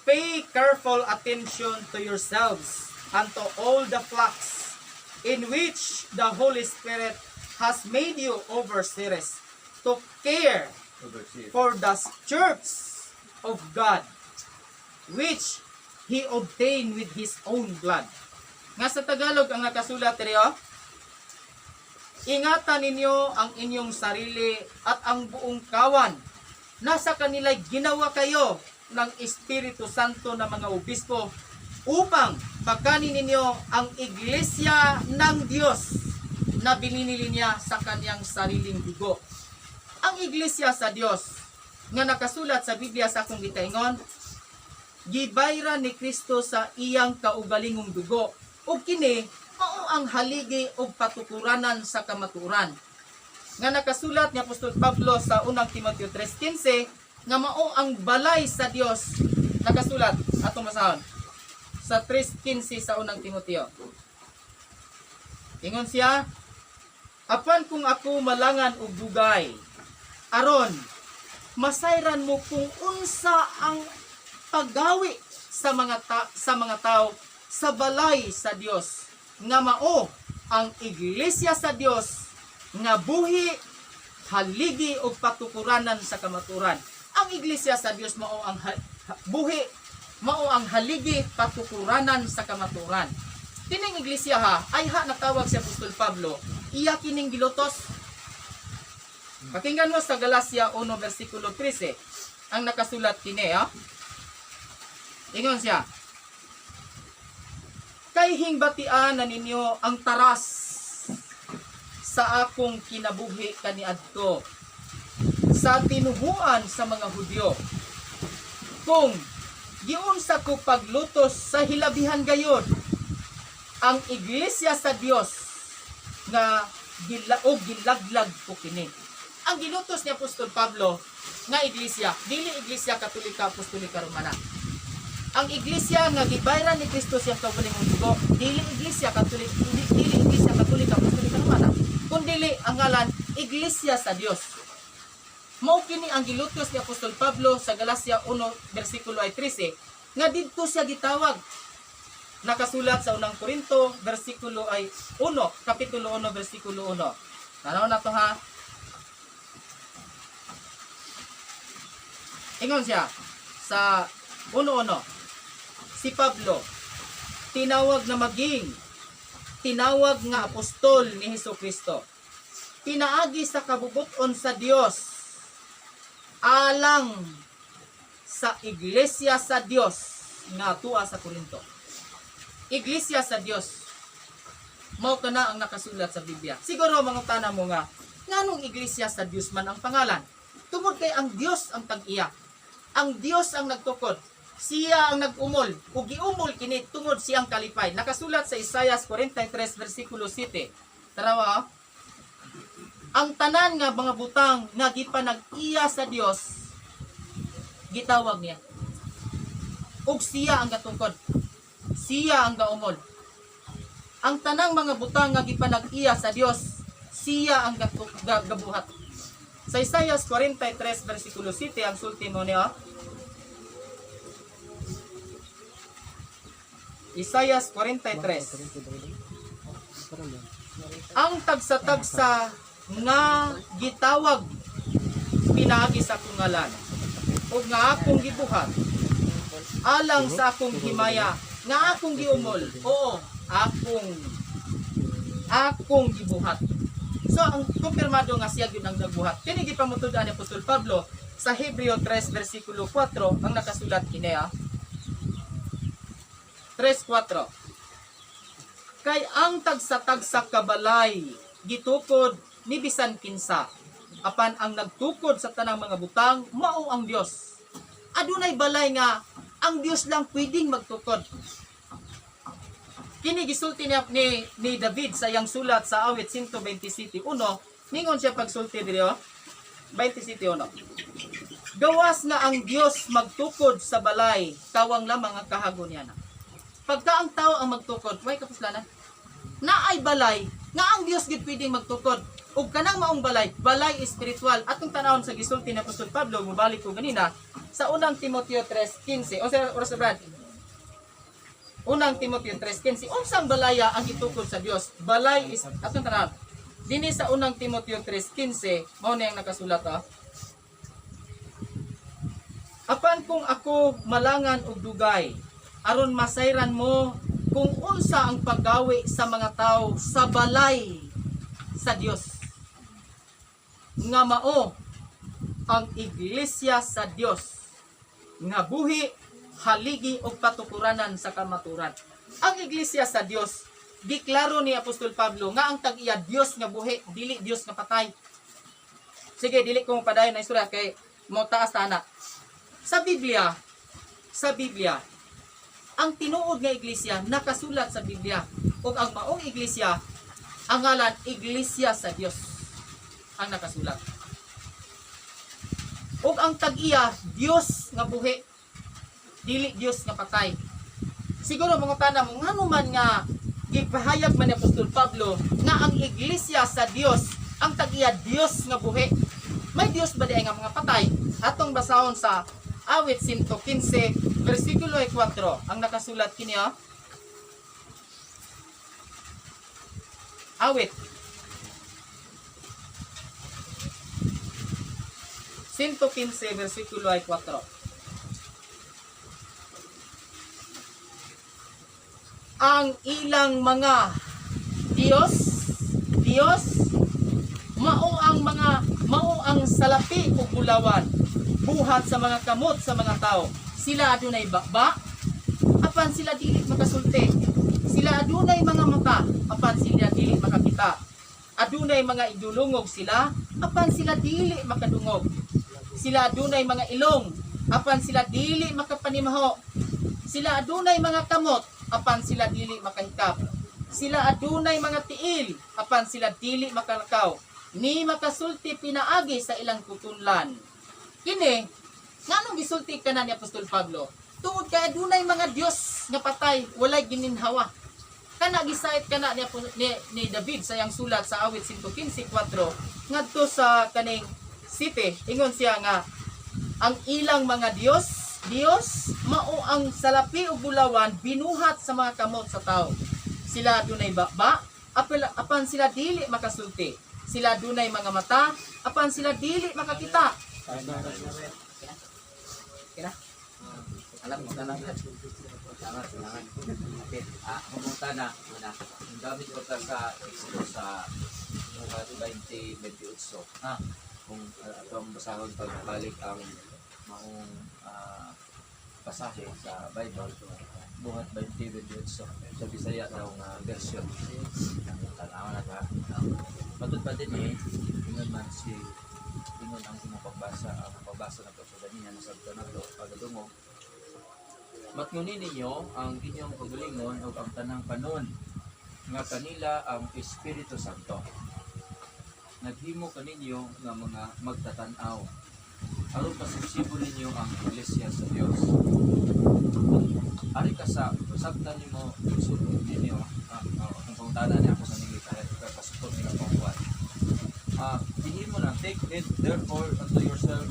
Pay careful attention to yourselves and to all the flocks in which the Holy Spirit has made you overseers to care for the church of God which He obtained with His own blood. Nga sa Tagalog ang nakasulat diri Ingatan ninyo ang inyong sarili at ang buong kawan. Nasa kanila'y ginawa kayo ng Espiritu Santo na mga obispo upang pagkanin ninyo ang iglesia ng Diyos na bininili niya sa kanyang sariling dugo. Ang iglesia sa Diyos nga nakasulat sa Biblia sa akong gitaingon, gibayra ni Kristo sa iyang kaugalingong dugo, ug kini mao ang haligi ug patukuranan sa kamaturan. Nga nakasulat ni Apostol Pablo sa 1 Timoteo 3:15 nga mao ang balay sa Dios. Nakasulat atong masahon sa 3:15 sa 1 Timoteo. Ingon siya, apan kung ako malangan og dugay, aron masayran mo kung unsa ang paggawi sa mga tao sa balay sa Dios, nga mao ang iglesia sa Dios nga buhi, haligi ug patukuranan sa kamaturan. Ang iglesia sa Dios mao ang buhi, mao ang haligi, patukuranan sa kamaturan. Kining iglesia ay natawag si Apostol Pablo, iya kining gilutos. Pakinggan mo sa Galacia 1 versikulo 13 ang nakasulat kini Ingon siya, kay hingbatian na ninyo ang taras sa akong kinabuhi kaniadto sa tinuhuan sa mga Hudyo, kung giunsa ko paglutos sa hilabihan gayod ang iglesia sa Dios nga gilaglag ko kini. Ang gilutos ni Apostol Pablo nga iglesia, dili iglesia Katolika Apostolika Romana. Ang iglesia nga gibayran ni Kristo siyang kaugalingong dugo, dili iglesia Katolika, dili iglesia Katolika Apostolika Romana, kundi ang ngalan iglesia sa Dios. Mao kini ang gilutos ni Apostol Pablo sa Galacia 1 versikulo 13 nga didto siya gitawag. Nakasulat sa 1 Korinto versikulo 1, kapitulo 1 versikulo 1. Tanaw na to Ingon siya sa 1:1. Si Pablo tinawag nga apostol ni Hesukristo. Pinaagi sa kabubuton sa Dios alang sa iglesia sa Dios nga tuwa sa Korinto. Iglesia sa Dios. Mao kana ang nakasulat sa Biblia. Siguro mangutana mo nga, nganong iglesia sa Dios man ang pangalan? Tungod kay ang Dios ang tag-iya. Ang Dios ang nagtukod. Siya ang nag-umol. Ug giumol kini tungod siyang kalipay. Nakasulat sa Isaiah 43 versikulo 7. Tarawa. Ang tanan nga mga butang nga gipanag-iya sa Dios, gitawag niya. Ug siya ang gatungkod. Siya ang gaumol. Ang tanang mga butang nga gipanag-iya sa Dios, siya ang gabuhat. Sa Isaiah 43 versikulo 7 ang sulti mo niya. Isaiah 43. Ang tagsa-tagsa nga gitawag pinaagi sa akong ngalan ug nga akong gibuhat alang sa akong himaya nga akong giumol. Oo, akong gibuhat. So ang kumpirmado nga siya gyud ang nagbuhat. Kini gipamutud-an ni Apostol Pablo sa Hebreo 3 versikulo 4 ang nakasulat kini 3:4. Kay ang tagsa-tagsa kabalay gitukod ni bisan kinsa, apan ang nagtukod sa tanang mga butang mao ang Dios. Adunay balay nga ang Dios lang pwedeng magtukod. Kini gisulti ni David sa iyang sulat sa awit 127:1. Ningon siya pagsulti diri 27:1. Gawas nga ang Dios magtukod sa balay, kawang lamang ang kahagon niya na. Pagka ang tao ang magtukod, way kapuslanan. Naay balay nga ang Dios gid pwedeng magtukod. Ug kanang maong balay espiritual. Atong tanawon sa gisulti ni Apostol Pablo, mubalik ko ganina sa 1 Timoteo 3:15. O sa oras Brad. 1 Timoteo 3:15. Unsang balaya ang gitukod sa Dios? Balay is atong tanawon. Dinhi sa 1 Timoteo 3:15, mao na yang nakasulat Apan kung ako malangan og dugay, aron masayran mo kung unsa ang paggawi sa mga tao sa balay sa Dios. Nga mao ang iglesia sa Dios nga buhi, haligi ug patukuranan sa kamaturan. Ang iglesia sa Dios, giklaro ni Apostol Pablo nga ang tag-iya Dios nga buhi, dili Dios nga patay. Sige, dili ko padayon na istorya kay mo taas tana. Sa Biblia, ang tinuod nga iglesia nakasulat sa Biblia ug ang maong iglesia ang ngalan Iglesia sa Dios ang nakasulat. Ug ang tag-iya Dios nga buhi, dili Dios nga patay. Siguro mga tanang mo ngano man nga gipahayag man ni Apostol Pablo nga ang iglesia sa Dios ang tag-iya Dios nga buhi. May Dios ba di nga mga patay? Atong basahon sa Awit 115 versikulo 4 ang nakasulat kini Awit 115 versikulo 4. Ang ilang mga Dios mao ang salapi ug bulawan buhat sa mga kamot sa mga tao. Sila adunay bakba apan sila dili makasulti. Sila adunay mga mata apan sila dili makakita. Adunay mga idulungog sila apan sila dili makadungog. Sila adunay mga ilong apan sila dili makapanimaho. Sila adunay mga kamot apan sila dili makahikap. Sila adunay mga tiil apan sila dili makalakaw. Ni makasulti pinaagi sa ilang kutunlan. Kini nganong gisulti kana ni Apostol Pablo? Tungod kay adunay mga Dios nga patay, walay gininhawa. Kana gisait kana ni David sa iyang sulat sa Awit 115:4 ngadto sa kaning city, ingon siya nga ang ilang mga Dios mao ang salapi ug bulawan binuhat sa mga kamot sa tao. Sila adunay bakba apan sila dili makasulti. Sila adunay mga mata apan sila dili makakita. Kira? Alam mo na lang. Salamat. Okay. Pumunta na. Ang gamit ko sa Exodus sa 20:28. Kung atong basahon pagbalik ang maong pasahe sa Bible, buhat 20:28 sa Bisaya daw nga version. Tanawa na ka. Patut pa din ingon man si ingon ang pagbasa na to sa ganyan sa tanado pagadungog. Matngunin ninyo ang inyong pagalingon o ang tanang panon nga kanila ang Espiritu Santo. Naghimo kaninyo nga mga magtatanaw aron pasubsibo ninyo ang iglesia sa Dios. Ari ka sa sabtan nimo sulod ninyo ang pangutana niya ako sa ninyo kahit pasupot nila pangkuan. Hihimo na take it therefore unto yourself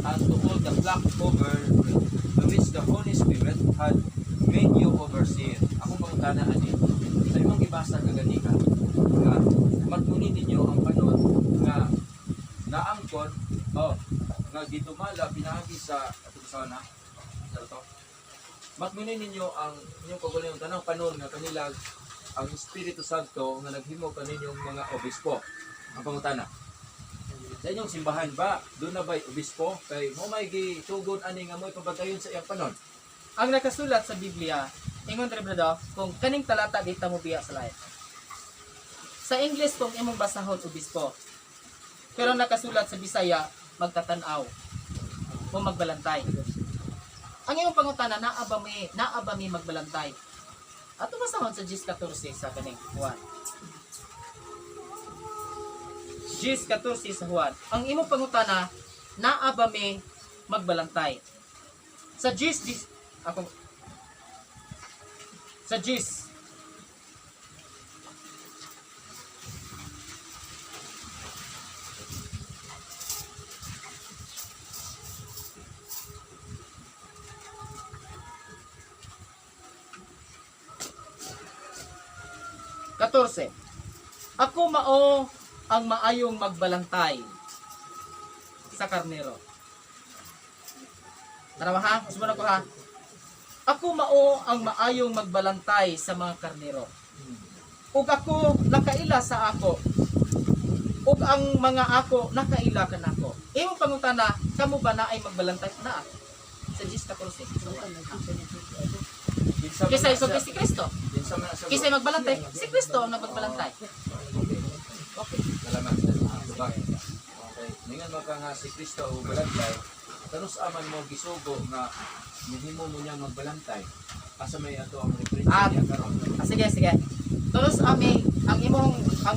and to all the flock over to which the Holy Spirit had made you overseer. Akong pangutana ani sa imong gibasa kagani ka nga matmunin ninyo ang panon nga naangkon nga gitumala pinaagi sa ato sana sa to. Matmunin ninyo ang inyong pagulong tanang panon nga kanila ang Espiritu Santo nga naghimo kaninyong mga obispo. Ang pangutana, sa inyong simbahan ba doon na ba'y obispo kay mo may gitugon ani nga mo'y pabagayon sa iyang panon? Ang nakasulat sa Biblia, ingon ra brado, kung kaning talata dita mo biya sa live. Sa English kung imong basahon obispo. Pero nakasulat sa Bisaya, magtatanaw o magbalantay. Ang imong pangutana naa ba mi magbalantay? Ato basahon sa 10:14 sa kaning Juan. 10:14 sa Juan. Ang imong pangutana naa ba mi magbalantay? Sa 10 ako sa 10 14. Ako mao ang maayong magbalantay sa karnero. Tara ha? Sumunod ko ha. Ako mao ang maayong magbalantay sa mga karnero. ug ako nakaila sa ako. Ug ang mga ako nakaila kanako. Imong pangutana, kamo ba na ay magbalantay na? Sa 10:14. Kisa iso si Kristo. Kisa magbalantay, si Kristo ang nagbalantay. Okay, salamat. Bakit? Okay, ningan mo ka nga si Kristo o balantay, tanus aman mo gisugo nga mahimo mo niya magbalantay. Asa may ato ang reference niya karon. Sige, sige. Tulos ami ang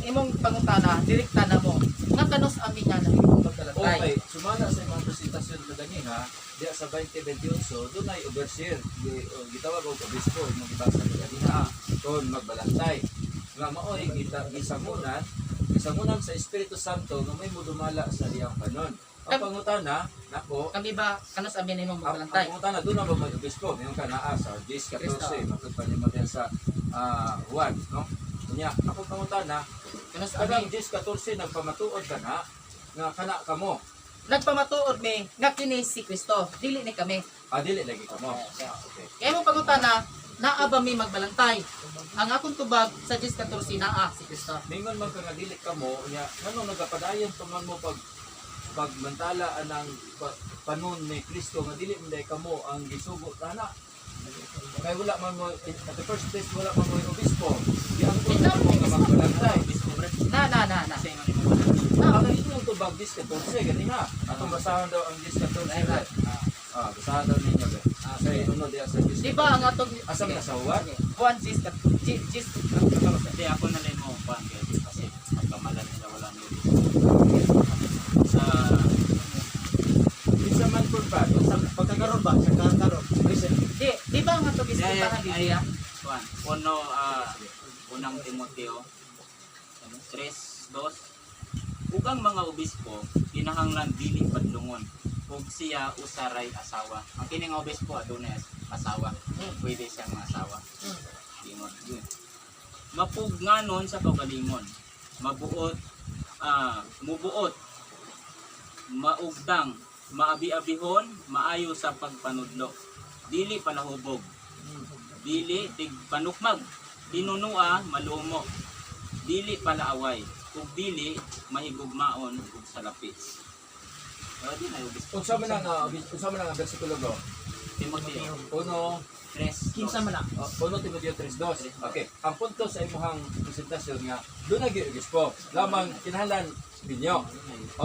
imong pangutana, direkta na mo. Nga kanos ami nga na imong magbalantay. Okay, sumala sa mga presentasyon sa ganina, diya sa 2028, doon ay overseer, gitawag og obispo, magibasa sa ganina, doon magbalantay. Nga maoy gisangunan sa Espiritu Santo nga may mudumala sa iyang panon. Ang pangutana, nako, Kami ba kanos ami na imong ang magbalantay? pangutana doon na ba may obispo, mayroon ka naa sa 10-14, magpapalima din sa Juan, no? Kunya, ako pangutana, Kanos kadang ami 10-14 nagpamatuod ka na, nga kana kamo. nagpamatuod mi nga kini si Kristo, dili ni kami. Dili lagi kamo. Okay. Kaya mo pangutana, naa ba mi magbalantay? Ang akong tubag sa 10:14 naa si Kristo. Mingon man ka nga dili kamo, nya ngano nagapadayon tuman mo pagmantala anang panon ni Kristo nga dili man day kamo ang gisugo tana. Kay wala man mo at the first place wala man mo yung obispo. Di ang Ito, mo nga magbalantay. Na. Ang inyong tubag 10-14 gani ha. Atong basahan daw ang 10-14. Basahan daw ninyo ba. Kay uno diya sa 10. Di ba ang atong Asam ka sa uwan? Juan 10 Hindi ako na rin mo pa kasi pagkamalan nila wala na yun. Sa Isa man po ba? Pagkakaroon ba? Sa karon. Present. di ba ang atong diskutahan Biblia? Juan, unang Timoteo 3:2. Ug ang mga obispo kinahanglan dili padlungon ug siya usaray asawa. Ang kini nga obispo adunay asawa. Pwede siyang asawa. Ingon yun. Mapugnanon sa kaugalingon. Mubuot, maugdang, maabi-abihon, maayo sa pagpanudlo. Dili palahubog. Dili tigpanukmag. Pinunua malumo. Dili palaaway. Ug dili mahigugmaon ug salapi. Di na obispo. Unsa man ang bersikulo go? Timoteo 1 Kinsa man na? 1 Timoteo 3:2. Okay. Ang punto sa imong presentasyon nga doon na gyud obispo. Lamang kinahanglan binyo.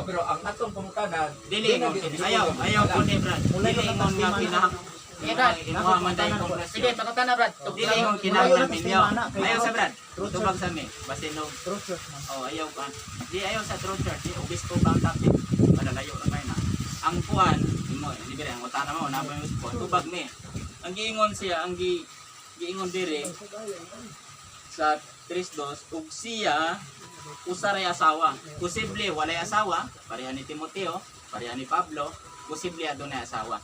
Pero ang atong pangutana Dili mo ayaw ko ni Brad. Dili mo nga pinah. Inuha man dahil kong Sige, pangutana Brad. Dili mo kinahanglan ninyo. Ayaw sa Brad. Tubag sa mi. Basin no. Truth church man. Ayaw ka. Di ayaw sa true church. Di obispo ba ang topic? Malalayo na kayo na. Ang kuan, mo, libre ang utana mo, na may obispo. Tubag ni. Ang giingon siya, ang giingon dire sa 3:2, ug siya usaray asawa. Posible walay asawa, pareha ni Timoteo, pareha ni Pablo, posible adunay asawa.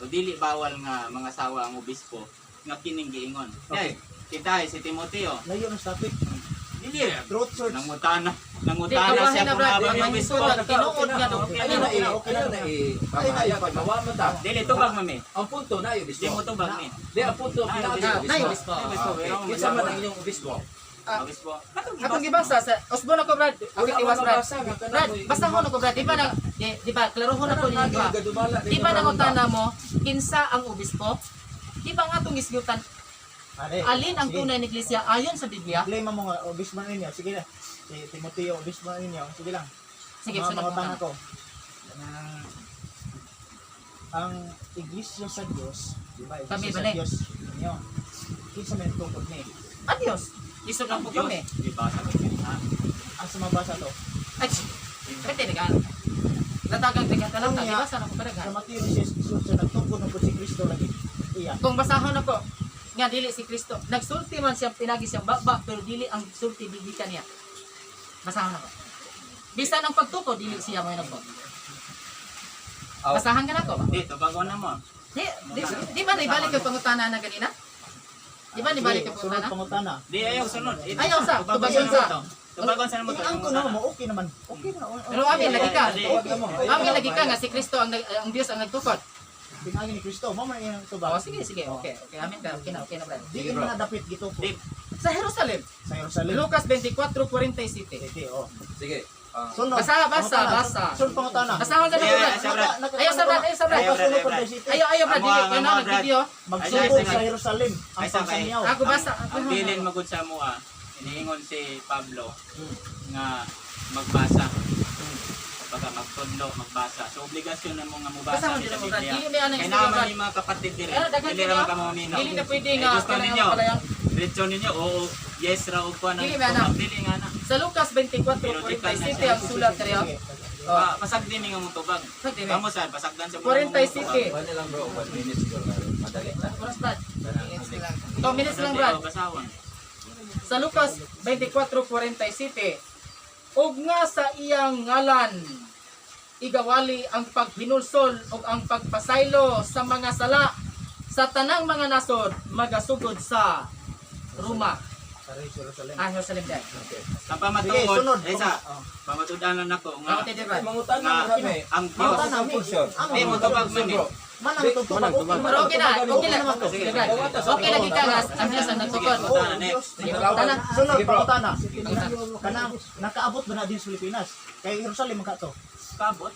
So dili bawal nga mga asawa ang obispo nga kining giingon. Okay. Kita si Timoteo, Layo ng topic. dili Truth church. nangutana Di, siya kabahin na kung Brad. habang yung Ang obispo. sulat, tinuod nga doon. Ano na pamahayag kay mawaman ta. Dili tubag mami. Ang punto na yung Di mo obispo. tubag ni. Di ang punto pinaka Na yung obispo. Kinsa man ang inyong obispo? Obispo. Atong gibasa sa Osborne ako Brad. Ako tiwas Brad. Brad, basta ho nako Brad. Di ba klarohon na ko ninyo. Di ba nangutana mo kinsa ang obispo? Di ba nga itong isgutan, alin ang tunay na iglesia ayon sa Biblia? Claim mo nga obispo ninyo. Sige na. Si Timoteo obispo ninyo. Sige lang. Sige, Mga sunod mo tanga na. ko. Ang iglesia sa Dios, di ba? Kami Iglesia ba sa ni? Dios. Inyo. Kinsa man tungkod ni? Adios. Isod lang po kami. Di ba sa kanina? Ang sumabasa to. Ay, pwede na gan. Natagang tingnan ka lang, di ba? Sana ko Sa padagan. Mateo 16, sa nagtungkod ng si Kristo lagi. Iya. Kung basahon ako, nga dili si Kristo. Nagsulti man siya, pinagi siyang baba, pero dili ang sulti bibikan niya. Basahon ako. Bisan ang pagtuko, dili siya mo nagbo. Basahan ka na ako. Di, tubagon na mo. Di ba naibalik yung pangutana na ganina? Di ba naibalik yung Sunod pangutana? pangutana. Di, ayaw sunod. Ayaw sa, tubagon sa. Tubagon sa mo to. Ang kuno mo, okay naman. Okay na. Pero amin lagi ka. Tawag na mo. Amin lagi ka nga si Kristo ang Diyos ang nagtukod. Pinagi ni Kristo, mama yung Oh, tubag. sige, sige. Okay. Okay, amin ka. Okay na, Brad. Di man na dapit gito po. Di, Sa Jerusalem. Sa Jerusalem. Lucas 24:47. Sige, oh. Sige. Sunod. Basa. Sunod pangutana. Basahon sa Yeah, Brad. sa Brad. Ayaw sa Brad, ayaw sa Brad. Nakasunod pa sa city. Ayaw Brad, dili Amo, ka na Brad. mag-video. Magsugod Ay, sa Jerusalem ang Ay, sa kay- pagsanyaw. Ako basa. Ang bilin magud sa mua, iniingon si Pablo nga magbasa. Pagka magtudlo, magbasa. So obligasyon na mo nga mubasa Basahon ni dito sa mo Brad. Biblia. Dili may anang Kaya istorya naman Brad. ni mga kapatid dire. Pero daghan Dili niyo. ra kamo mingaw. Dili na pwede Ay, nga gusto kailangan ninyo. palayang. Diretso ninyo, oo, yes ra og kuan ang Dili ba na? Dili nga na. Sa Lucas 24:47 ang sulat kaya. Ah, pasagdi ni nga mong tubag. Sagdi ni. Kamo sad pasagdan sa 47. Ano lang bro, 1 minute siguro. Madali na. Oras Brad. 2 minutes lang Brad. Brad. Basawon. Sa Lucas 24:47, ug nga sa iyang ngalan igawali ang paghinulsol ug ang pagpasaylo sa mga sala sa tanang mga nasod magasugod sa Roma. Sa Jerusalem. Jerusalem dai. Ang Sige, pamatungod, sunod. isa, Oh. pamatudanan ako nga Ako tidi Brad. Mangutan na Ah, kami. ang Diyos Diyos, ang portion. Di mo tubag man eh. Man ang tutubag. Pero okay na, okay na. Sige, Brad. Okay na gikagas ang Dios ang Sige, nagtukod. pamatudanan next. Sige, tana. Sunod, Sige, bro. pangutana. Kanang nakaabot ba na din sa Pilipinas? Kay Jerusalem man ka to. Kabot.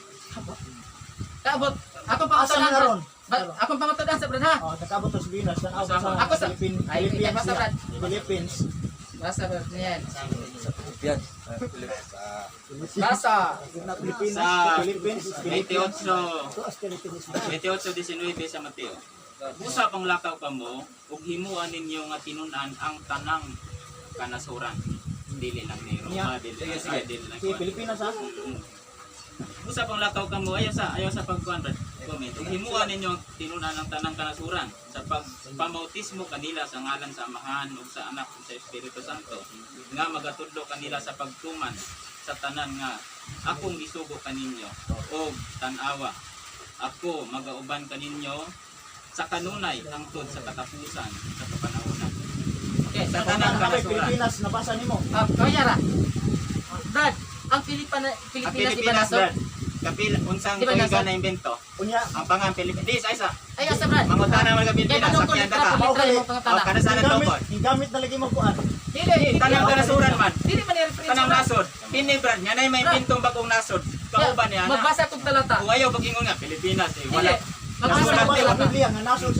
Kaabot. Akong Asa na pangutadan. ron? Akong pangutadan sa Brad ha. Oh, nakaabot to sa Pilipinas. Nakaabot sa Ako sa- Ay, Philippines. basta, Brad. Philippines. Basta Brad niyan. Yan. Basta. Philippines. Sa Philippines. 28:19 sa Mateo. Usa pang lakaw kamo ug himuan ninyo nga tinunan ang tanang kanasuran. Dili lang ni Roma, dili Sige, lang sige. dili lang. Si Pilipinas ha. Usa pang lakaw kamo ayaw sa pagkuan Brad. Comment. Ug himuan ninyo ang tinunan ang tanang kanasuran sa pagpamautismo kanila sa ngalan sa Amahan ug sa Anak ug sa Espiritu Santo nga magatudlo kanila sa pagtuman sa tanan nga akong gisugo kaninyo og tan-awa. Ako magauban kaninyo sa kanunay hangtod sa katapusan sa kapanahonan. Okay, Sa sa tanang Kaya kanasuran. Pilipinas, nabasa nimo. Kayara. Brad, ang Pilipinas Ang iba Pilipinas, nasod. Brad. Kapil unsang Di ba tuiga nasa- na imbento. Unya, Ang pangan Pilipinas. Di isa. Ay, asa Brad. Mangutana man ka Kaya Pilipinas. kanong Sakyan litra ka. po litra mo O pangutana. kada sa tungkol. gamit na lagi mo kuan. Dili, Tanang kanasuran man. Dili man i-reference. Tanang nasod. Pini Brad, nga nay may bintong bagong nasod. Kauban niya na. Magbasa kog talata. Kung ayaw pagingon nga Pilipinas eh. Dili. Wala. Magbasa Nasa kog ba ang talata. Biblia nga nasod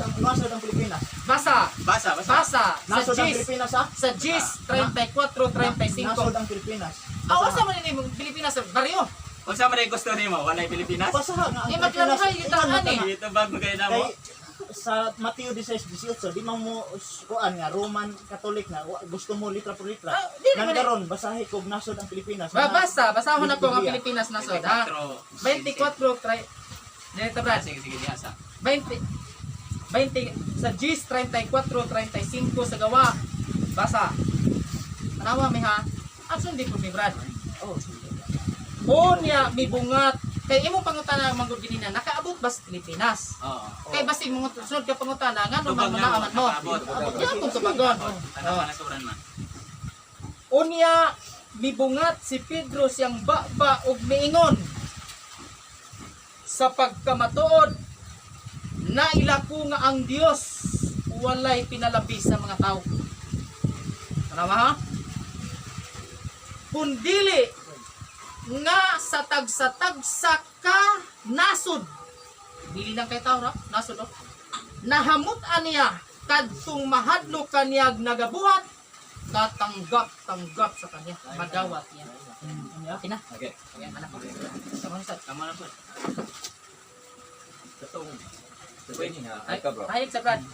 ang Pilipinas. Basa. Basa. Basa sa Nasod ang GIS. Pilipinas ha. Sa GIS 34:35. Nasod ang Pilipinas. Awas naman ni Pilipinas sa baryo. Unsa man ay gusto nimo? Walay Pilipinas? Basaha nga ang Eh, maglaruhay, yung tangan eh. Dito bag mo kayo na mo. Kay sa Mateo 16:18 di man mo kuan nga Roman Catholic na gusto mo litra por litra. dili Nang man eh. karon basahi kog nasod ang Pilipinas. Basa, basahon ako ang Pilipinas nasod ha. 24. 24 Dito Brad. Sige, diha sa. 20 sa GIS 34:35 sa gawa. Basa. Tanawa mi ha. Absent di ko mi Brad. Oh, Unya mibungat kay imong pangutana manggod ginina nakaabot ba sa Pilipinas? Oo. Kay basig mo sunod ka pangutana nga Tubag naman na manaaman mo. nakaabot. Di akong tubagon. Tanang kanasuran man. Unya mibungat si Pedro siyang baba og miingon sa pagkamatuod nailako nga ang Dios walay pinalabi sa mga tao. Tanawa ha? Kundili nga sa tagsa-tagsa ka nasod. Dili lang kay tao ra, nasod oh. Nahamut-an niya kadtong mahadlok kaniyag nagabuhat katanggap sa kanya magawat niya. Okay na. Okay. Okay, anak ko. Sa mga sad. Tama na po. Katong pwede nga. Ay ka bro. Hayag sa Brad.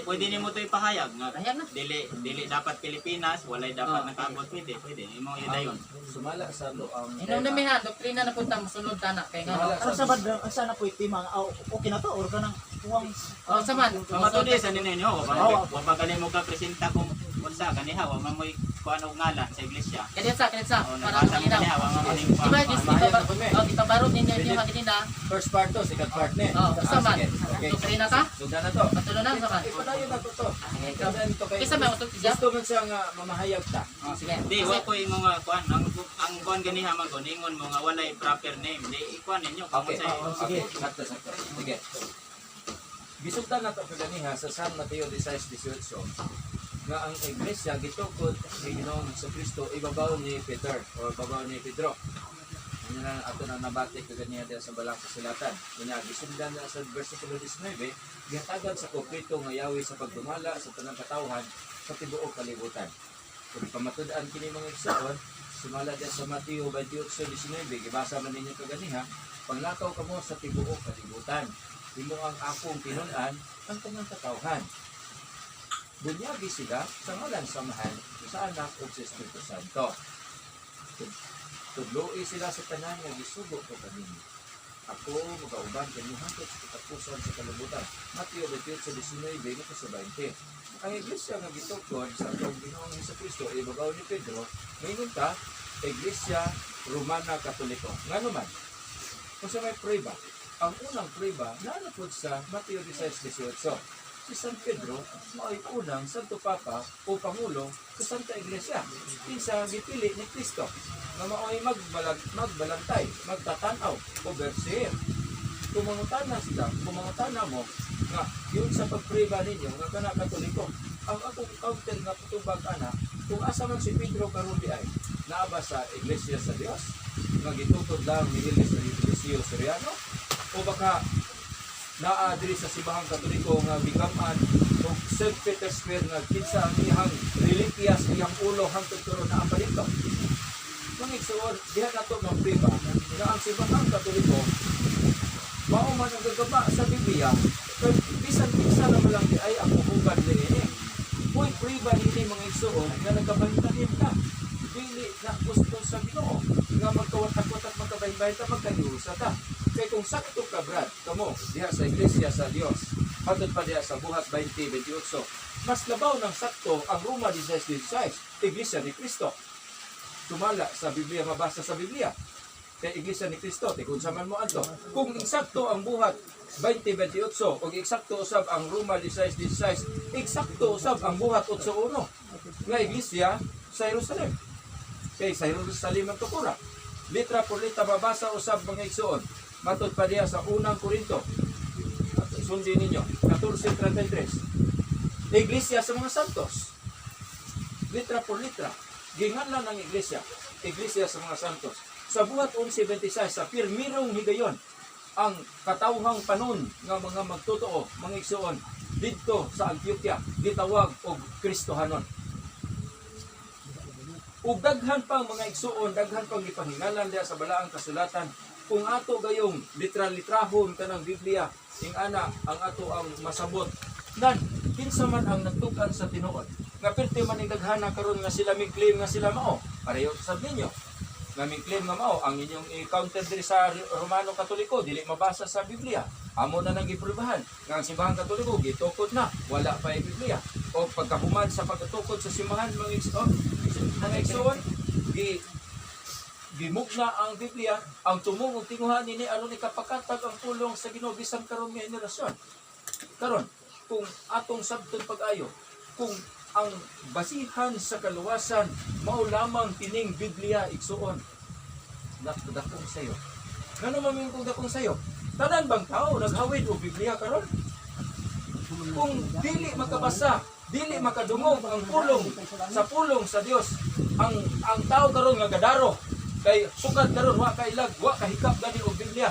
Pwede ni mo to ipahayag nga. Hayag na. Dili dapat Pilipinas, walay dapat nakaabot pwede. Imo yun dayon. Sumala sa loang. Inom na miha, doktrina na punta masunod tana kay nga. ang sabad asa na po itima okay na to or kanang kuwang Oh, saman. Pamatudi sa ninyo, wa pa galing mo ka presenta kung unsa kaniha, wa man moy kuan og ngalan sa iglesia. Kadetsa. O Para nabasa mo malinaw. kaniha, wa man galing pa. Diba, gis itabarot ninyo yung kanina. First part to, second part ni. Oh, saman. Sige. Okay. Doktrina ka? Sudan na to. Patulo na saman. Ipadayon na to to. Sudan to kay. Kisa may utok siya. Gusto man siya nga mamahayag ta. Oh, sige. Di wa ko imo nga kuan ang kuan ganiha man ko ningon mo nga walay proper name. Di ikuan ninyo kung Okay. sa Sige. Sakto. Sige. Gisugdan na to kaniha sa San Mateo 16:18. nga ang iglesia gitukod ni Ginoong Kristo ibabaw ni Peter o ibabaw ni Pedro. Ano na ato na nabati kaganiya diya sa balang kasulatan. Kanya gisundan na sa bersikulo 19, gihatagan sa konkreto nga yawi sa pagdumala sa tanang katawhan sa tibuok kalibutan. Kung pamatud-an kini mga igsoon, sumala diya sa Mateo 28:19, gibasa man ninyo kaganiha, panglakaw kamo sa tibuok kalibutan. Imo ang akong tinun-an ang tanang katawhan. Bunyagi sila sa ngalan samahan sa anak o sa Espiritu Santo. Tudloi sila sa tanan nga gisugo ko kanimo. Ako magauban kanimo hangtod sa katapusan sa kalibutan. Mateo 28:19 sa 20. Ang iglesia nga gitukod sa atong Ginoong Jesucristo ay ibabaw ni Pedro, mayroon ta Iglesia Romana Katoliko. Ngano man? Kung sa may prueba, ang unang prueba nanapod sa Mateo 16:18. Si San Pedro mao'y unang Santo Papa o Pangulo sa Santa Iglesia. Kinsa gipili ni Kristo nga mao'y magbalantay, magtatanaw, overseer. Kumangutana sila, kumangutana mo nga yun sa pagpriba ninyo nga kana Katoliko. Ang akong counter nga putubag ana, kung asa man si Pedro karon di ay naaba sa Iglesia sa Dios nga gitukod lang ni Eliseo Soriano o baka naa diri sa Simbahang Katoliko nga bigaman og St. Peter's Square nga kinsa ang iyang reliquias iyang ulo hangtod karon naa pa dito. Mga igsoon, diha nato ng priba nga ang Simbahang Katoliko mao man ang gagaba sa Biblia kay bisan kinsa naman lang di ay ang huhugan niini. Kuy priba nini mga igsoon nga nagkabahitan ka. Dili na gusto sa Ginoo nga magkawatak-watak at magkabahin-bahin ta magkaliusa ta. Kaya kung sakto ka brad, kamo diha sa Iglesia sa Dios, patod pa diha sa Buhat 20:28, mas labaw ng sakto ang Roma 16:16, Iglesia ni Kristo. Tumala sa Biblia, mabasa sa Biblia. Kaya Iglesia ni Kristo, kung sa man mo ato. Kung eksakto ang Buhat 20:28 o eksakto usab ang Roma 16:16, eksakto usab ang Buhat 8:1 nga Iglesia sa Jerusalem. Kaya sa Jerusalem ang tukura. Litra por litra mabasa usab mga igsoon. Matod pa diya sa unang Korinto. Sundin ninyo, 14:33. Iglesia sa mga santos. Litra por litra. Ginganlan ng iglesia. Iglesia sa mga santos. Sa Buhat 11:26, sa pirmirong higayon, ang katawhang panon nga mga magtotoo, mga igsoon, didto sa Antioquia, gitawag og Kristohanon. Ug daghan pang mga igsuon, daghan pang gipanghinalan diha sa balaang kasulatan. Kung ato gayong literal-litrahon kanang Biblia, ing ana ang ato ang masabot. Nan, kinsa man ang nagtukan sa tinuod. Nga perti man ning daghana karon nga sila mig-claim nga sila mao. Pareho sab ninyo. Nga mig-claim nga mao ang inyong i-counter diri sa Romano Katoliko dili mabasa sa Biblia. Amo na nang giprubahan nga ang Simbahang Katoliko gitukod na, wala pa ay Biblia. O pagkahuman sa pagkatukod sa simbahan mga igsoon, mga igsoon, gimugna ang Biblia, ang tumong ug tinguhan nini aron ikapakatag ang pulong sa Ginoo bisan karon nga henerasyon. Karon, kung atong sabton pag-ayo, kung ang basihan sa kaluwasan mao lamang kining Biblia igsuon, dakong sayo. Ngano man kung dakong sayo? Tanan bang tao naghawid og Biblia karon? Kung dili makabasa, dili makadungog ang pulong sa Dios, ang tao karon nga gadaro kay sugad karon wa kay lag, wa kahikap gani og Biblia.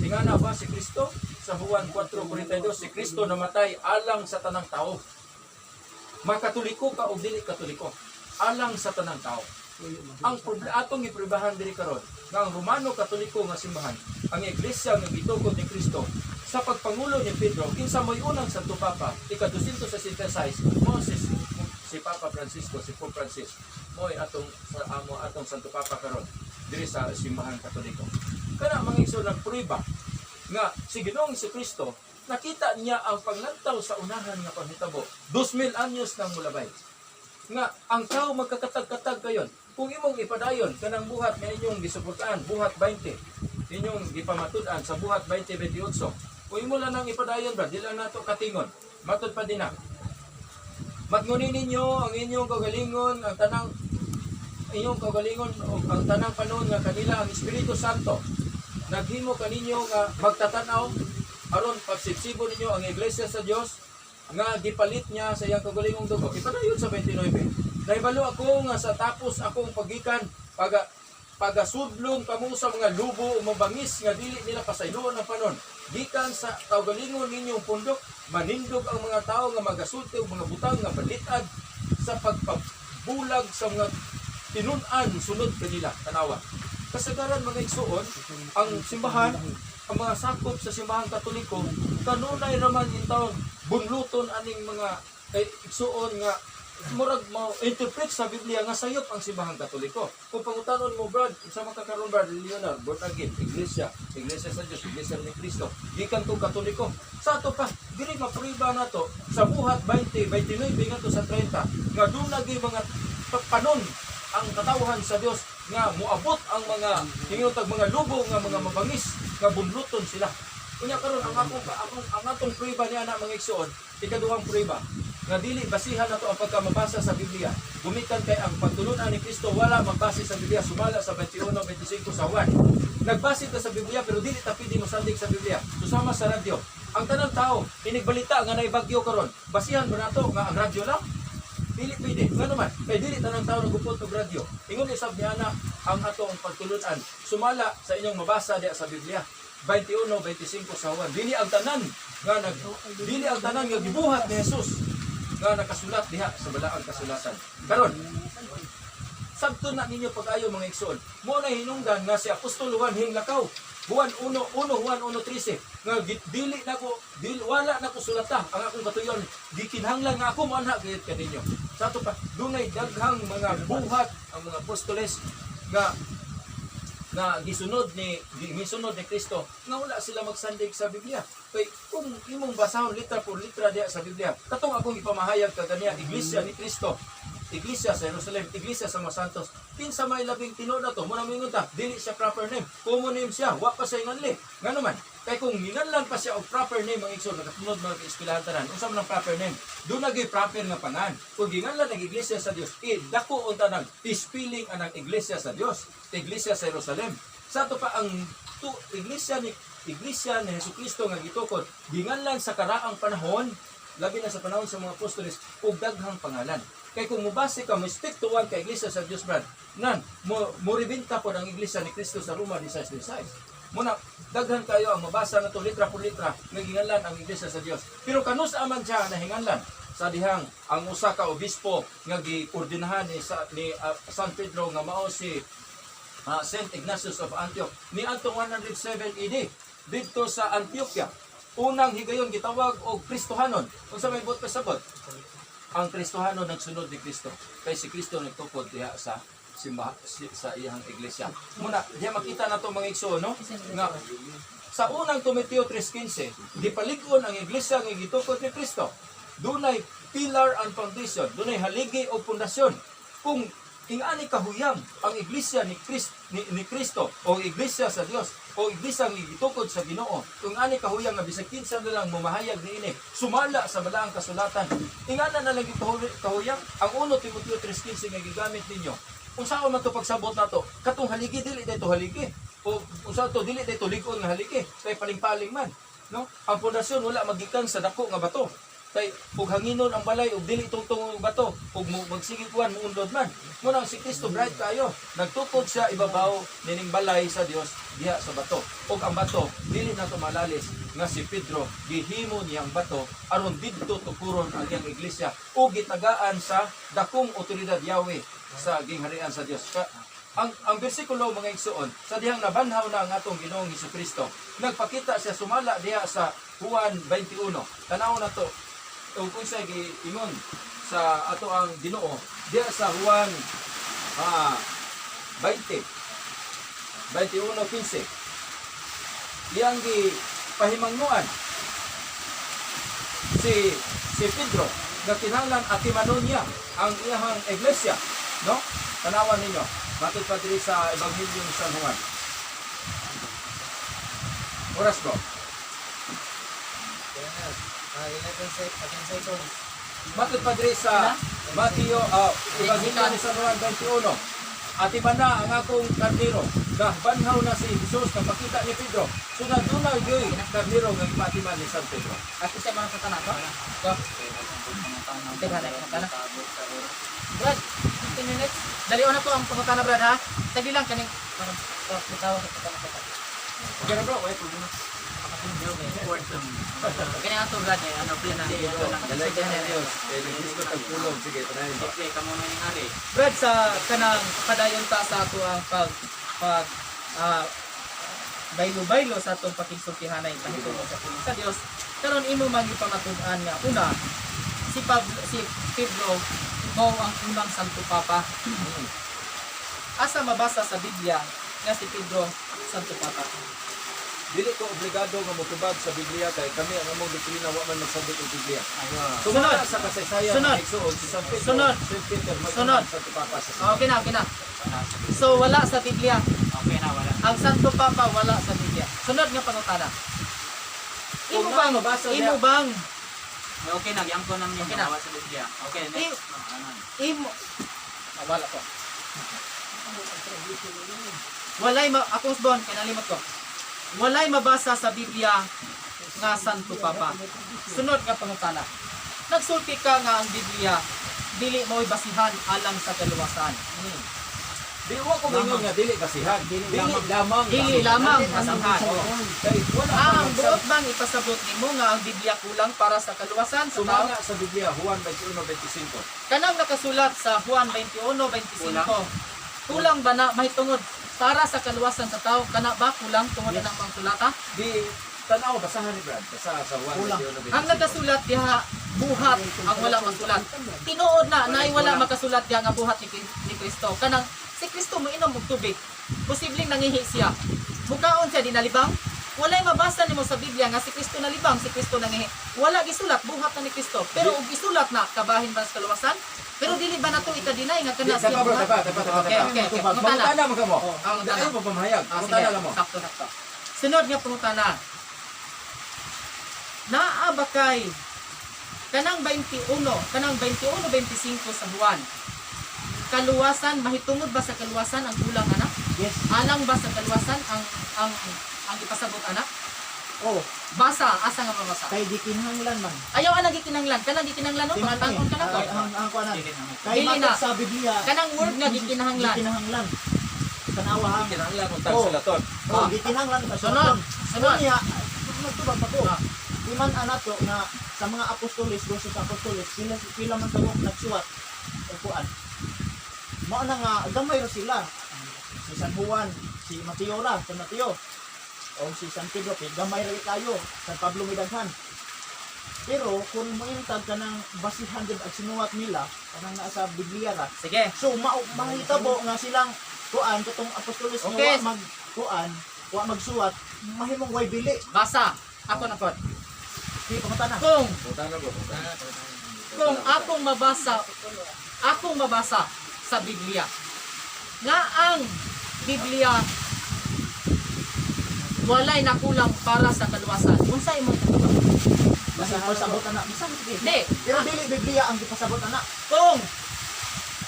Tingana ba si Kristo sa Juan 4:42, si Kristo namatay alang sa tanang tao. Makatoliko ka o dili katoliko, alang sa tanang tao. Ang atong ipribahan diri karon nga ang Romano Katoliko nga simbahan, ang iglesia nga gitukod ni Kristo sa pagpangulo ni Pedro, kinsa mo'y unang Santo Papa, ika-266, Moses, si Papa Francisco, si Pope Francis, mo'y atong Santo Papa karon diri sa simbahan Katoliko. Kana mga igsoon nagprueba nga si Ginoong Jesucristo nakita niya ang paglantaw sa unahan nga panghitabo 2,000 anyos nang mulabay. Nga ang tao magkakatag-katag kayon. Kung imong ipadayon kanang buhat nga inyong gisuportaan, Buhat 20, inyong gipamatud-an sa Buhat 20:28. Kung imo lang nang ipadayon brad, dili nato katingon. Matud pa din na. Matngunin ninyo ang inyong kagalingon, ang tanang inyong kagalingon o ang tanang panon nga kanila ang Espiritu Santo. Naghimo kaninyo nga magtatanaw aron pagsipsibo ninyo ang iglesia sa Dios nga gipalit niya sa iyang kagalingong dugo. Ipadayon sa 29. Nahibalo ako nga sa tapos akong pagikan pagasudlong kamo sa mga lubo o mabangis nga dili nila pasayloon ng panon. Gikan sa kaugalingon ninyong pundok, manindog ang mga tao nga magasulti o mga butang nga balitad sa pagpabulag sa mga tinun-an sunod kanila. Tanawa. Kasagaran mga igsuon, ang simbahan, ang mga sakop sa simbahan Katoliko, kanunay raman in taon bunluton aning mga igsuon nga murag mo interpret sa Biblia nga sayop ang simbahan Katoliko. Kung pangutanon mo, Brad, sa makakaroon, Brad Leonard, born again, iglesia sa Diyos, iglesia ni Cristo, gikan to Katoliko. Sa ato pa, dili mapuriba na to sa buhat 20, 29 nga to sa 30 nga doon naging mga panon ang katawhan sa Dios nga muabot ang mga hinutag mga lubo nga mga mabangis nga bunluton sila. Kunya karon ang atong prueba niya na mga igsoon, ikaduhang prueba nga dili basihan nato ang pagkamabasa sa Biblia. Gumikan kay ang pagtulunan ni Kristo wala magbase sa Biblia, sumala sa 21:25 sa 1. Nagbase ta sa Biblia pero dili ta pwede mo sandig sa Biblia. Susama sa radyo. Ang tanang tao inigbalita nga naibagyo karon. Basihan ba nato nga ang radyo lang? Dili pwede. Nga naman, kay dili tanang tao nagupot og radyo. Ingon isab niya na ang atong pagtulunan sumala sa inyong mabasa diha sa Biblia. 21:25 sa 1. Dili ang tanan nga gibuhat ni Jesus nga nakasulat diha sa balaang kasulatan. Karon, sabto na ninyo pag-ayo mga igsoon. Mo na hinungdan nga si Apostol Juan hinglakaw. Juan 1:13 nga wala na ko sulata ang akong katuyon. Gikinahanglan nga ako manha gayud kaninyo. Sa ato pa dunay daghang mga buhat ang mga apostoles nga gisunod ni Kristo nga wala sila magsandig sa Biblia. Kay kung imong basahon litra por litra diha sa Biblia, katong akong ipamahayag kaniya iglesia ni Kristo, iglesia sa Jerusalem, iglesia sa mga santos, kinsa may labing tinuod na to, muna mingon ta, dili siya proper name, common name siya, wa pa siya inganli. Nga naman, kay kung nginganlan pa siya og proper name ang igsoon, nakatunod mga eskwelahan tanan, unsa man ang proper name? Doon nagay proper nga pangan. Kung ginganlan ang iglesia sa Dios, dako unta nang ispilling anang iglesia sa Dios, iglesia sa Jerusalem. Sa to pa ang iglesia ni Jesucristo nga gitukod, ginganlan sa karaang panahon, labi na sa panahon sa mga apostoles, ug daghang pangalan. Kay kung mubase ka, mo stick to one ka iglesia sa Dios, Brad, mo ribinta po ang iglesia ni Cristo sa Roma 16:16. Muna, daghan kayo ang mabasa na to litra por litra nga ginganlan ang iglesia sa Dios. Pero kanus aman siya na hinganlan sa dihang ang usa ka obispo nga giordinahan ni San Pedro nga mao si Saint Ignatius of Antioch ni adtong 107 AD didto sa Antioquia. Unang higayon gitawag og Kristohanon. Unsa may buot pasabot? Ang Kristohanon nagsunod ni Kristo. Kay si Kristo nagtukod diha sa sa iyang iglesia. Muna, diha makita nato mga igsoon, no? Nga sa unang Timoteo 3:15, gipalig-on ang iglesia nga gitukod ni Kristo. Dunay pillar and foundation, dunay haligi o pundasyon. Kung ingani kahuyang ang iglesia ni Kristo o iglesia sa Dios o iglesia nga gitukod sa Ginoo, kung ani kahuyang nga bisag kinsa na lang mamahayag niini sumala sa balaang kasulatan, ingana na lang kahuyang ang 1 Timoteo 3:15 nga gigamit ninyo. Unsa man to pagsabot nato? Katong haligi dili dayto haligi. O unsa to dili dayto lig-on nga haligi, kay paling-paling man, no? Ang pundasyon wala magikan sa dako nga bato. Kay ug hanginon ang balay ug dili tungtong bato ug magsigig kuan muundod man. Muna si Kristo bright kayo, nagtukod siya ibabaw nining balay sa Dios diha sa bato. Ug ang bato dili na to malalis nga si Pedro gihimo niyang bato aron didto tukuron ang iyang iglesia ug gitagaan sa dakong otoridad Yahweh sa gingharian sa Dios. Ang bersikulo mga igsoon, sa dihang nabanhaw na ang atong Ginoong Hesukristo, nagpakita siya sumala diha sa Juan 21. Tanaw na to kung sa giingon sa ato ang Ginoo diya sa Juan 21:15. Iyang gipahimangnuan si Pedro nga kinahanglan atimanon niya ang iyang iglesia, no? Tanawan ninyo matod pa diri sa Ebanghelyo ni San Juan. Oras ko. 11 seconds. Matod pa diri sa Mateo, Ebanghelyo ni San Juan 21. ati ba na ang akong karniro, banhaw na si Jesus na pakita ni Pedro. So na doon na yung karniro nga ipatiman ni San Pedro. Ako siya mga katanan ko. Ko. Teka na kana. Brad, 15 minutes. Dali na po ang pangutana Brad ha. Tagi lang kaning parang bitaw sa pangutana. Okay na bro, wait, problema. Kaya ato Brad eh ano plan na ito lang. Dalay ka na Diyos. Gusto tagpulong. Sige, tanayin ba? Okay, kamo na ning hari. Brad sa kanang padayon ta sa ato ang pag baylo-baylo sa atong pakigsultihanay pahitungod sa pulong sa Dios. Karon imo man ipamatud-an nga una si Pedro mao ang unang Santo Papa. Asa mabasa sa Biblia nga si Pedro Santo Papa. Dili ko obligado nga motubag sa Biblia kay kami ang among doktrina wa man magsabot og Biblia. Sumala sa kasaysayan Sunod. ng igsuon si San Pedro. Sunod. Si Peter Sunod. sa Papa sa Okay na, okay na. So wala sa Biblia. Okay na wala. Ang Santo Papa wala sa Biblia. Sunod nga pangutana. Imo Kung bang mabasa imo niya- bang Okay na, yang ko nang yung Okay na. sa Biblia. Okay, next. imo wala ko. Walay akong bon kay nalimot ko. Walay mabasa sa Biblia nga Santo Papa. Sunod nga pangutana. Nagsulti ka nga ang Biblia dili mo'y basihan alang sa kaluwasan. Di wa ko mingon nga dili basihan. Dili lamang. Dili lamang basihan. Kay wala Ang man buot bang ipasabot nimo nga ang Biblia kulang para sa kaluwasan sa tao? sumala sa Biblia Juan 21:25. Kanang nakasulat sa Juan 21:25. Kulang ba na mahitungod para sa kaluwasan sa tao? Kana ba kulang tungod na ang sulata? Di tanaw basahan ni Brad. Basa sa Juan Kulang. 21:25. Ang nakasulat diha buhat ang wala masulat. Tinuod na nay wala makasulat diha nga buhat ni Kristo. Kanang si Kristo moinom og tubig. Posibleng nangihi siya. Mukaon siya dinalibang. Walay mabasa nimo sa Biblia nga si Kristo nalibang, si Kristo nangihi. Wala gisulat buhat na ni Kristo. Pero og gisulat na kabahin ba sa kaluwasan? Pero dili ba nato itadinay nga kana siya Dapat, buhat? Okay. Pangutana. Mangutana mo ka mo. Pangutana. Dahil mo pamahayag. Ah, sige. Mangutana lang mo. Sakto. Sunod nga pangutana. Naa ba kay kanang 21:25 sa Juan? Kaluwasan mahitungod ba sa kaluwasan ang kulang anak? Yes. Alang ba sa kaluwasan ang ipasabot anak? Oh, Basa asa nga mabasa? kay gikinahanglan man. Ayaw ana gikinahanglan, kanang gikinahanglan no, pagtangon ka na ko. Ang kuan. Kay Dili matod na. sa Biblia. Kanang word nga gikinahanglan. Gikinahanglan. Tanawa ha. Kinahanglan kung Oh. tagsulaton. Oh, gikinahanglan ka Sunod. Sunod. Niya, magtubag pa ko. Ah. Iman anato nga sa mga apostoles, gusto sa apostoles, sila man tawag nagsuwat. O kuan. Mao na nga gamay ra sila. Si San Juan, si Mateo ra, San Mateo. O si San Pedro, kay gamay ra kayo. San Pablo may daghan. Pero kung mointag ka ng basihan jud ang sinuwat nila, kanang naa sa Biblia ra. Sige. So mahitabo nga silang kuan katong apostoles Okay. nga wa mag kuan, wa magsuwat, mahimong way bili. Basa. Ako na ko. Di pangutana. Kung Mangutana ko. kung akong mabasa sa Biblia nga ang Biblia walay nakulang para sa kaluwasan. Unsa imong katubag? Basta pasabot na. Basta sige. Hindi. Pero dili Biblia ang gipasabot na.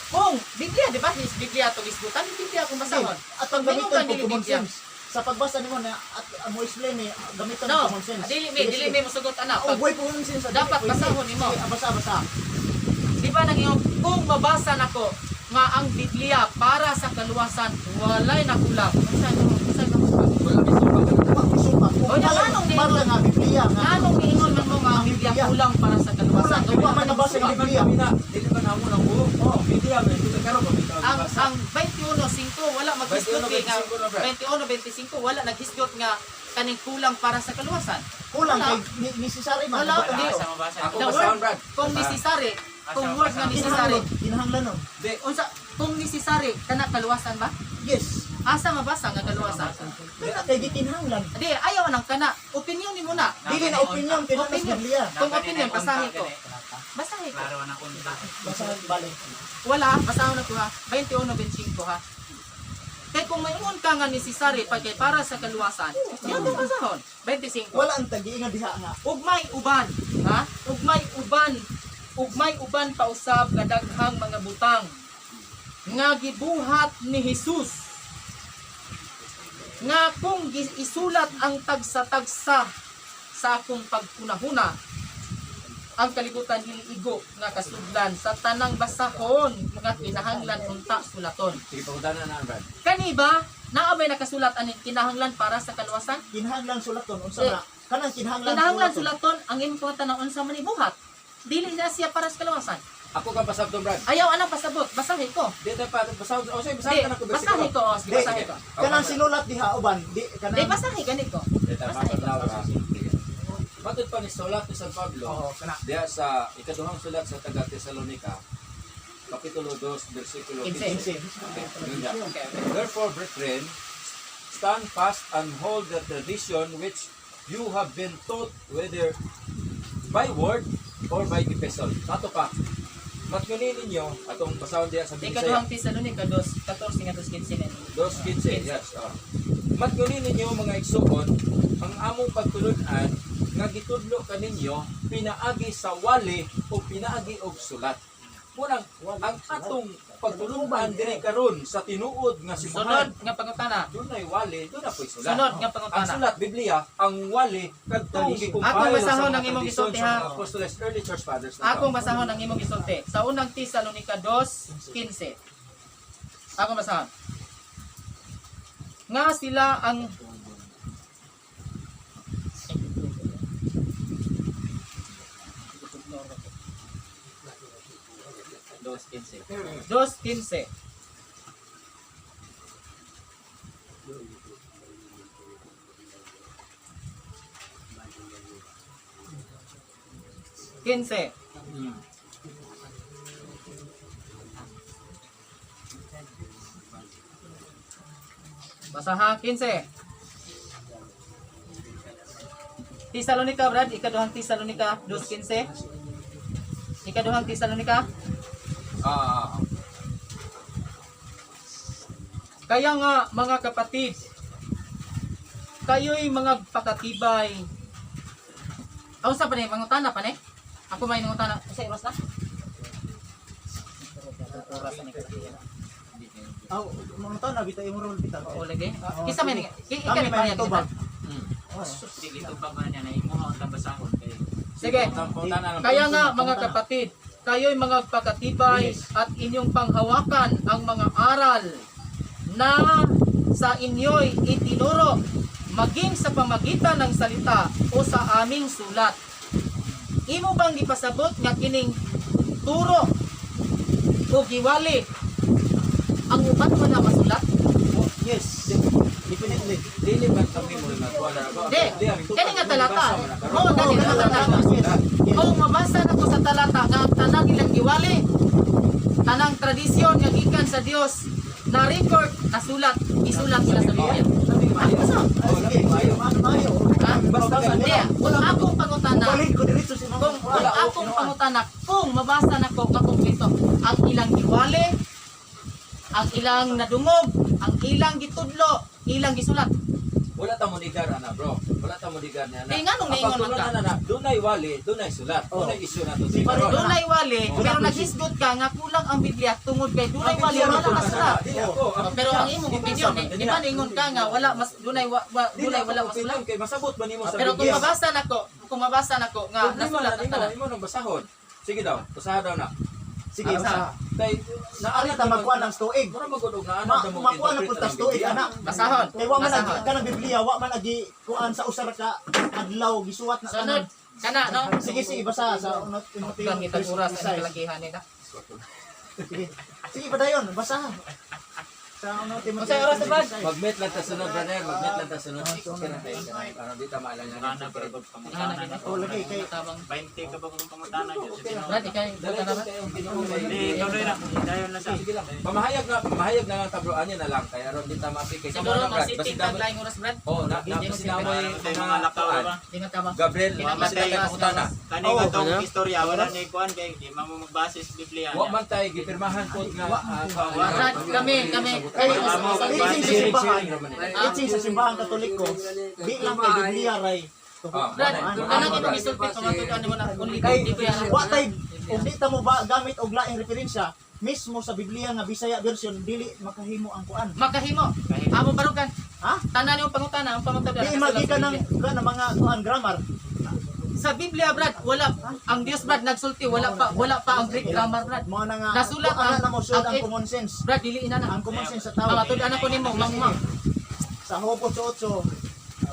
Kung Biblia, di ba? Is Biblia to isbutan, Biblia kung basahon. At ang Mingon gamiton ka ko dili common Biblia. sense. Sa pagbasa nimo na at mo explain ni gamiton ng No, common sense. dili me musugot ana. Oh, boy common sense. Dapat basahon nimo. Basa. Di ba nang iyong kung mabasa nako nga ang Biblia para sa kaluwasan walay nakulang. Unsa imong Wa O, anong Marta nga Biblia nga. anong niingon man mo nga ang Biblia kulang para sa kaluwasan? Kulang, di ba man nabasa Ang yung Biblia? Dili ba namo nang buo? Oh, Biblia man dito karon ba bitaw. 21:5 wala maghisgot nga 21:25 na, Brad. 21:25 wala naghisgot nga kaning kulang para sa kaluwasan. Kulang Wala. kay necessary man. Wala, Dapat di. ito. Asa mabasa. Ako The basahon word, Brad. kung necessary, kung word nga necessary, Kinahanglan nun. Di unsa kung necessary kana kaluwasan ba? Yes. Asa mabasa nga kaluwasan? Wala kay gikinahanglan. Di ayaw nang kana. Opinion nimo na. Dili na opinion kinahanglan sa Opinion. Biblia. Kung opinion basahin ko. Basahin ko. Klaro na kunta. Basa balik. Wala, basahon na ko ha. 21:25 ha. Kaya kung mayroon ka nga necessary pagkay para sa kaluwasan, yan mo basahon. 25. Wala ang tagi-inga diha nga. Ugmay uban, ha? Ugmay uban pausab nga daghang mga butang. nga gibuhat ni Jesus nga kung isulat ang tagsa-tagsa sa akong pagkunahuna ang kalibutan hiliigo nga kasudlan sa tanang basahon nga kinahanglan unta sulaton. Sige, pangutanan na, Brad. Kani ba naabay nakasulat anin kinahanglan para sa kalwasan? Kinahanglan sulaton unsa na kanang Kinahanglan sulaton ang imong pangutanan unsa man ibuhat. Dili na siya para sa kalwasan. Ako ka pasabton, Brad. Ayaw anang pasabot, basahin ko. Di tayo pa, basahin. O sige, Di, basahin ka na ko. basahin ko, sige, Di, basahin ko. kanang sinulat diha uban di Di, kanang basahin ganit ko. Di tayo Basahin ko. mapatlaw. Matod pa ni sulat ni San Pablo, Oo, kana. diya sa ikaduhang sulat sa taga Tesalonica, Kapitulo 2, versikulo 15. 15. Okay, yun yan. Okay, okay. Therefore, brethren, stand fast and hold the tradition which you have been taught, whether by word or by epistle. Ato pa, matkunin ninyo, atong basahon diya sa Bisaya. Ikaduhang Tesalonica 2:14 nga 2:15. 2:15, yes. Matkunin ninyo mga igsuon, ang among pagtulunan nga gitudlo kaninyo pinaagi sa wali o pinaagi og sulat. Munang ang atong pagtulunan diri karon sa tinuod nga Sunod simbahan, nga pangutana. dunay wali, doon na po'y sulat. Sunod nga Ang pangutana. sulat Biblia, ang wali kadtong gikumpara Akong basahon sa ang imong tradisyon gisulti, sa ha? mga Apostles, early church fathers na Akong to. basahon ang imong gisulti. Sa unang Tesalonica 2:15. Akong basahon. Nga sila ang Dos 15. 2:15. Quince. Basaha 15. Tesalonica, Brad, ikaduhang Tesalonica 2:15. Ikaduhang Tesalonica. Kaya nga mga kapatid, kayo'y mga pakatibay. Ako sa pa ni, mangutana pa ni? Ako may nangutana. Kasi oras na? Oras na ni. aw mga taon na bitaw imong role bitaw. Oo, lagi. Oo, Kisa man ni, Kami ikani pa may yan. tubag. Sige, ito pa ba niya na imo ang tabasahon kay Sige. Pangutanan ng Kaya nga mga kapatid, kayo'y mga pakatibay at inyong panghawakan ang mga aral na sa inyo'y itinuro maging sa pamagitan ng salita o sa aming sulat. Imo bang gipasabot nga kining turo o giwali ang uban mo na masulat? Oh, yes. Definitely. Dili man kami mo nagkuha na ba? Di, kani nga talata. Mo Oh, gani nga talata. yes. Kung mabasa na ko sa talata nga ang tanang ilang giwali, tanang tradisyon nga gikan sa Dios na record, nasulat, isulat nila sa Biblia. Sige, mayo. Ha? Basta Hindi, kung akong pangutana, balik ko diretso si Ma'am. kung akong pangutana, kung mabasa na ko kakumpleto, ang ilang giwali, ang ilang nadungog, ang ilang gitudlo, ilang gisulat. Wala ta mo digar ana, bro. Wala ta mo digar ni ana. Eh, nga nung naingon man ka? na dunay wali, dunay sulat. Oh. Dunay issue na to. Si Pare- Karon. Dunay wali, Oh. pero naghisgot ka nga kulang ang Biblia tungod kay dunay wali wala masulat. Di ako. Oh, pero ang imong opinion, di ba ningon ka nga wala mas dunay dunay wala masulat. Kay masabot ba nimo sa Pero kung Biblia? mabasa nako nga Problema nasulat na ang tanan. imo nang basahon. Sige daw, basahan daw na. Sige, Basa. Kay Ari ta magkuha ng stoig. Mura magudog na ana Ma- mo makuha na punta stoig ana. Basahon. Kay wa man Basahon. agi kanang Biblia, wa man agi kuan sa usar ka adlaw gisuwat na Sunod, kana no? Sige, sige, basa sa unot Kang kita oras ang kalakihan nila. Sige. Sige padayon, basa. Sa unot Unsay oras na, Brad? Mag-meet lang ta sunod brother, mag-meet lang ta sunod. Kana tayo para di ta maalam kana pero pag pangutana na. Oh, lagi kay Tabang 20 ka ba kung pangutana dyan sa Ginoo? Brad, ikay Dali buta na ba? Di, tuloy lang. Dayon na sa. Sige lang. Pamahayag na lang tabloan niya na lang kaya aron di ta mapik kay Siguro Brad. kasi tingtag laing oras, Brad. Oh, na sinamoy Mga lakaw ba? Tingnan ka ba? Gabriel, Kinamatay masita kay pangutana. Kani nga tong istorya wala ni kuan kay di mo magbase sa Biblia. Wa man tay gipirmahan pod nga Brad, kami Itching sa simbahan Katoliko, di lang kay Biblia ray. Brad, kanang imong isulti pamatud ano mo na only Kay di ko yan. wa tay ug di ta mo ba gamit og laing referensya, mismo sa Biblia nga Bisaya version dili makahimo ang kuan. Makahimo. Amo barukan. Ha? Tanan yung pangutana, ang pangutana. Di magikan ng mga kuan grammar. Sa Biblia, Brad, wala ang Dios, Brad, nagsulti, wala pa ang Greek grammar, Brad. Mo na nga Nasulat kuan ang- na mo sud ang- ang common sense. Brad, dili ina na. Ang common sense sa tao. Ang atud anak ko nimo, mangma. Sa Job 8:8.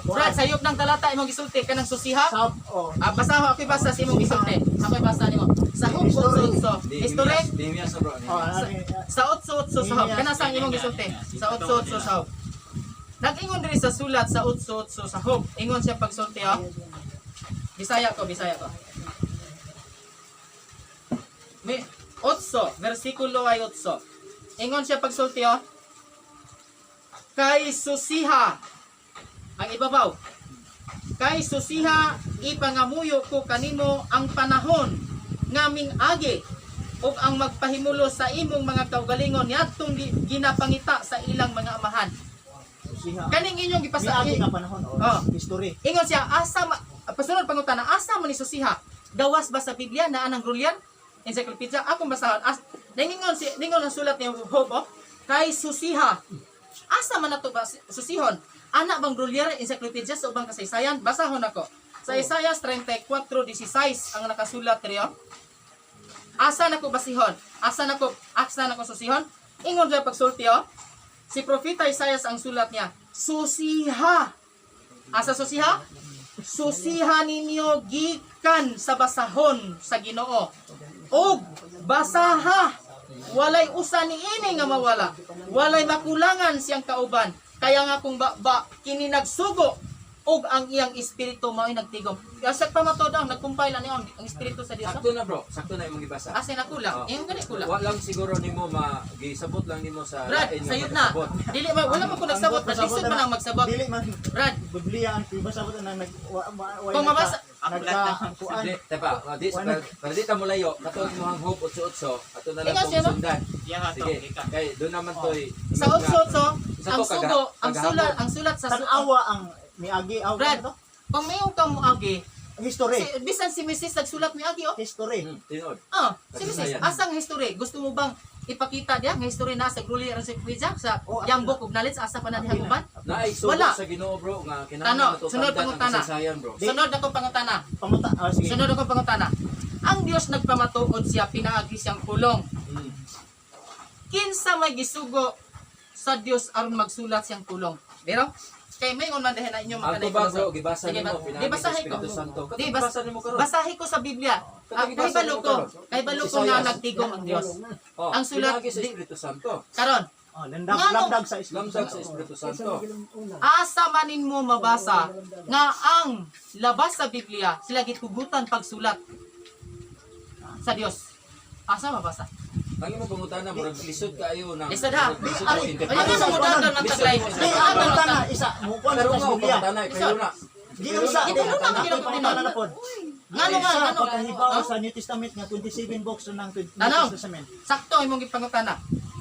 Brad, sayop ng talata imong gisulti kanang susiha. Sab oh. Basaho ako'y basa sa imong gisulti. Ako'y basa nimo. Sa Job 8:8. History Dihimyas na bro. Oh, ani, sa 8:8 sa Job. Kana sang imong gisulti. Sa 8:8 sa Job. Nag-ingon diri sa sulat sa 8:8 sa Job. Ingon siya pagsulti oh. Bisaya ko. May 8, versikulo ay 8. Ingon siya pagsulti oh. Kay susiha ang ibabaw. Kay susiha ipangamuyo ko kanimo ang panahon ngaming agi ug ang magpahimulo sa imong mga kaugalingon niadtong ginapangita sa ilang mga amahan. siha. Kaning inyong Miagi gipasahi. nga panahon o Oh. history. Ingon siya pasunod pangutana asa man ni susiha? Gawas ba sa Biblia na anang Rulian? Encyclopedia akong basahon. Ningon ang sulat ni Job oh. Kay susiha. Asa man nato ba susihon? Ana bang Rulian Encyclopedia sa ubang kasaysayan? Basahon ako. Sa Isaiah 34:16 ang nakasulat riyo. Asa nako basihon? Asa nako susihon? Ingon sa pagsulti oh. Si Propeta Isaiah ang sulat niya, susiha. Asa susiha? Susiha ninyo gikan sa basahon sa Ginoo. Og basaha. Walay usa ni ini nga mawala. Walay makulangan siyang kauban. Kaya nga kung kini nagsugo og ang iyang espiritu mao'y nagtigom. Kasi pamatod ang nagkumpile niya ang espiritu sa Dios. Sakto na bro, sakto na imong gibasa. Asa na kulang? Oh. Yung gani kulang. Wa lang siguro nimo gisabot lang nimo sa Brad, lain nga sayod na. pagsabot. Dili wala man ko nagsabot, lisod man ang magsabot. Dili man Brad, Biblia ang basabot na Kung mabasa- kuan. Tepa, para di ta mulayo, katong imong hop 88, ato na lang Ingat siya, tong no? sundan. Iya to, Sige, ika. kay doon naman toy. sa utsotso, Isa ang to, sugo, kagahapon. ang sulat sa Tanawa ang miagi aw Brad, to. kung mayong ka mo agi, History. bisan si Mrs. nagsulat mi agi oh. History. Tinod. Si Mrs. Asang history? Gusto mo bang ipakita diya nga history na sa Gruli Encyclopedia sa Oh, Young Book of Knowledge asa pa na diha uban? Naay Wala. sugo sa Ginoo bro nga Tano, kinahanglan nato sunod tandaan ang pangutana. kasaysayan bro. Sunod ako pangutana. Pamuta. Sige. Sunod ako pangutana. Ang Dios nagpamatuod siya pinaagi siyang kulong. Mm. Kinsa may gisugo sa Dios aron magsulat siyang kulong. Pero kay may man diha na inyo Ang makanay tubag bro, gibasa Sige, nimo di pinagi sa basahin ko. Espiritu Santo. Di, Katong bas- gibasa nimo karon. Basahi ko sa Biblia. Kay balo ko nga nagtigom ang Dios. Oh, ang sulat- pinagi sa Espiritu Santo. Karon, Oh, landag Ngano? landag sa Islam. Lamdag sa Espiritu Santo. asa manin mo mabasa nga ang labas sa Biblia sila gitugutan pagsulat sa Dios. Asa mabasa? Ang imong pangutana murag lisod kaayo na. Lisod ha? Lisod Ay, ka Ayaw na mo dagan ng taglay. Di ang pangutana isa mo kuan Pero sa nga Biblia. pangutana pero na. Di usa Di uno na, Ang pangutana na pod. Ngano nga, Isa, ngano? pagkahibaw Oh? sa New Testament nga 27 books ng New Tanong. Testament. Sakto imong gipangutana.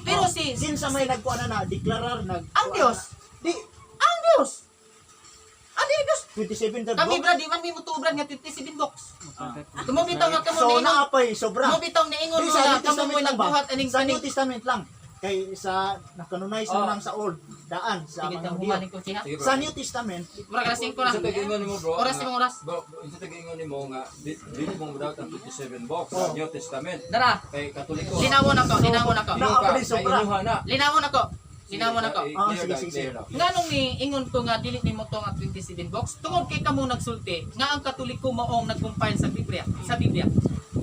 Pero si Sinsa may nagkuan na deklarar ang Dios, Di ang Dios. Ang Dios. 27 ka Kami book. brad, di man mi mutubran nga 27 box. Tumubitaw nga kamo So ni ingon. naapay sobra. Tumubitaw ni ingon Di mo sa nga New kamo Testament mo'y lang ba? nagbuhat aning Sa New kaning. Testament lang. Kay sa nakanunay Oh. lang sa old daan sa Sige, mga tang Hudyo. humanin ko siya. Sige, bro. Sa New Testament, Murag alas 5 na. Isa tagingon nimo bro. Oras nga- imong oras. Bro, isa tagingon nimo nga dili mo mudawat ang 27 books Oh. sa New Testament. Dara, Kay Katoliko. linawon ako, linawon ako. Na- Inuha ka, Naapali, sobra. ay inuha na. Linawon ako. Linawon ako. Ah, sige, sige. Nganong ni ingon ko nga dili nimo to nga 27 box tungod kay kamo nagsulti nga ang Katoliko maong nagcompile sa Biblia,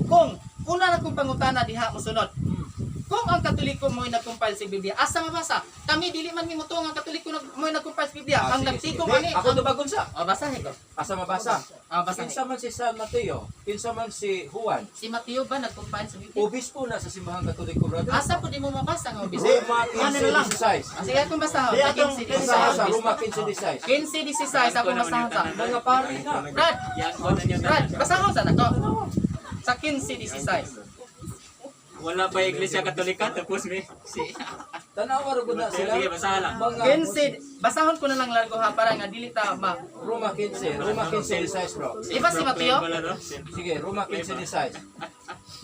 Kung una na kong pangutana diha mosunod. Kung ang Katoliko mo'y nagcompile sa Biblia, asa mabasa? Kami dili man nimo to nga Katoliko mo'y nagcompile sa Biblia. Ang nagtigom ani. Ako tubagon sa. Basahin ko. Asa mabasa? Basahin. Kinsa man si San Mateo, kinsa man si Juan, Si Mateo ba nagcompile sa Biblia? obispo na sa simbahang Katoliko brother. Asa po di mo mabasa nga obispo? Roma Ano na lang? 15:16. Sige akong basahon. Di atong- 15:16. Basahan sa Roma 15:16. 15:16 ako basahon sa. Mga pari na. Brad, Yan ko na niyo. Brad, basahon sa nako. Sa 15:16. Wala pa iglesia Katolika tapos may si Tanawa ro na sila. Sige, basahan lang. Mga 15, basahon ko na lang largo ha para nga dili ta ma. Roma 15, Roma 15:16 bro. Di ba si Mateo? Sige, Roma 15:16.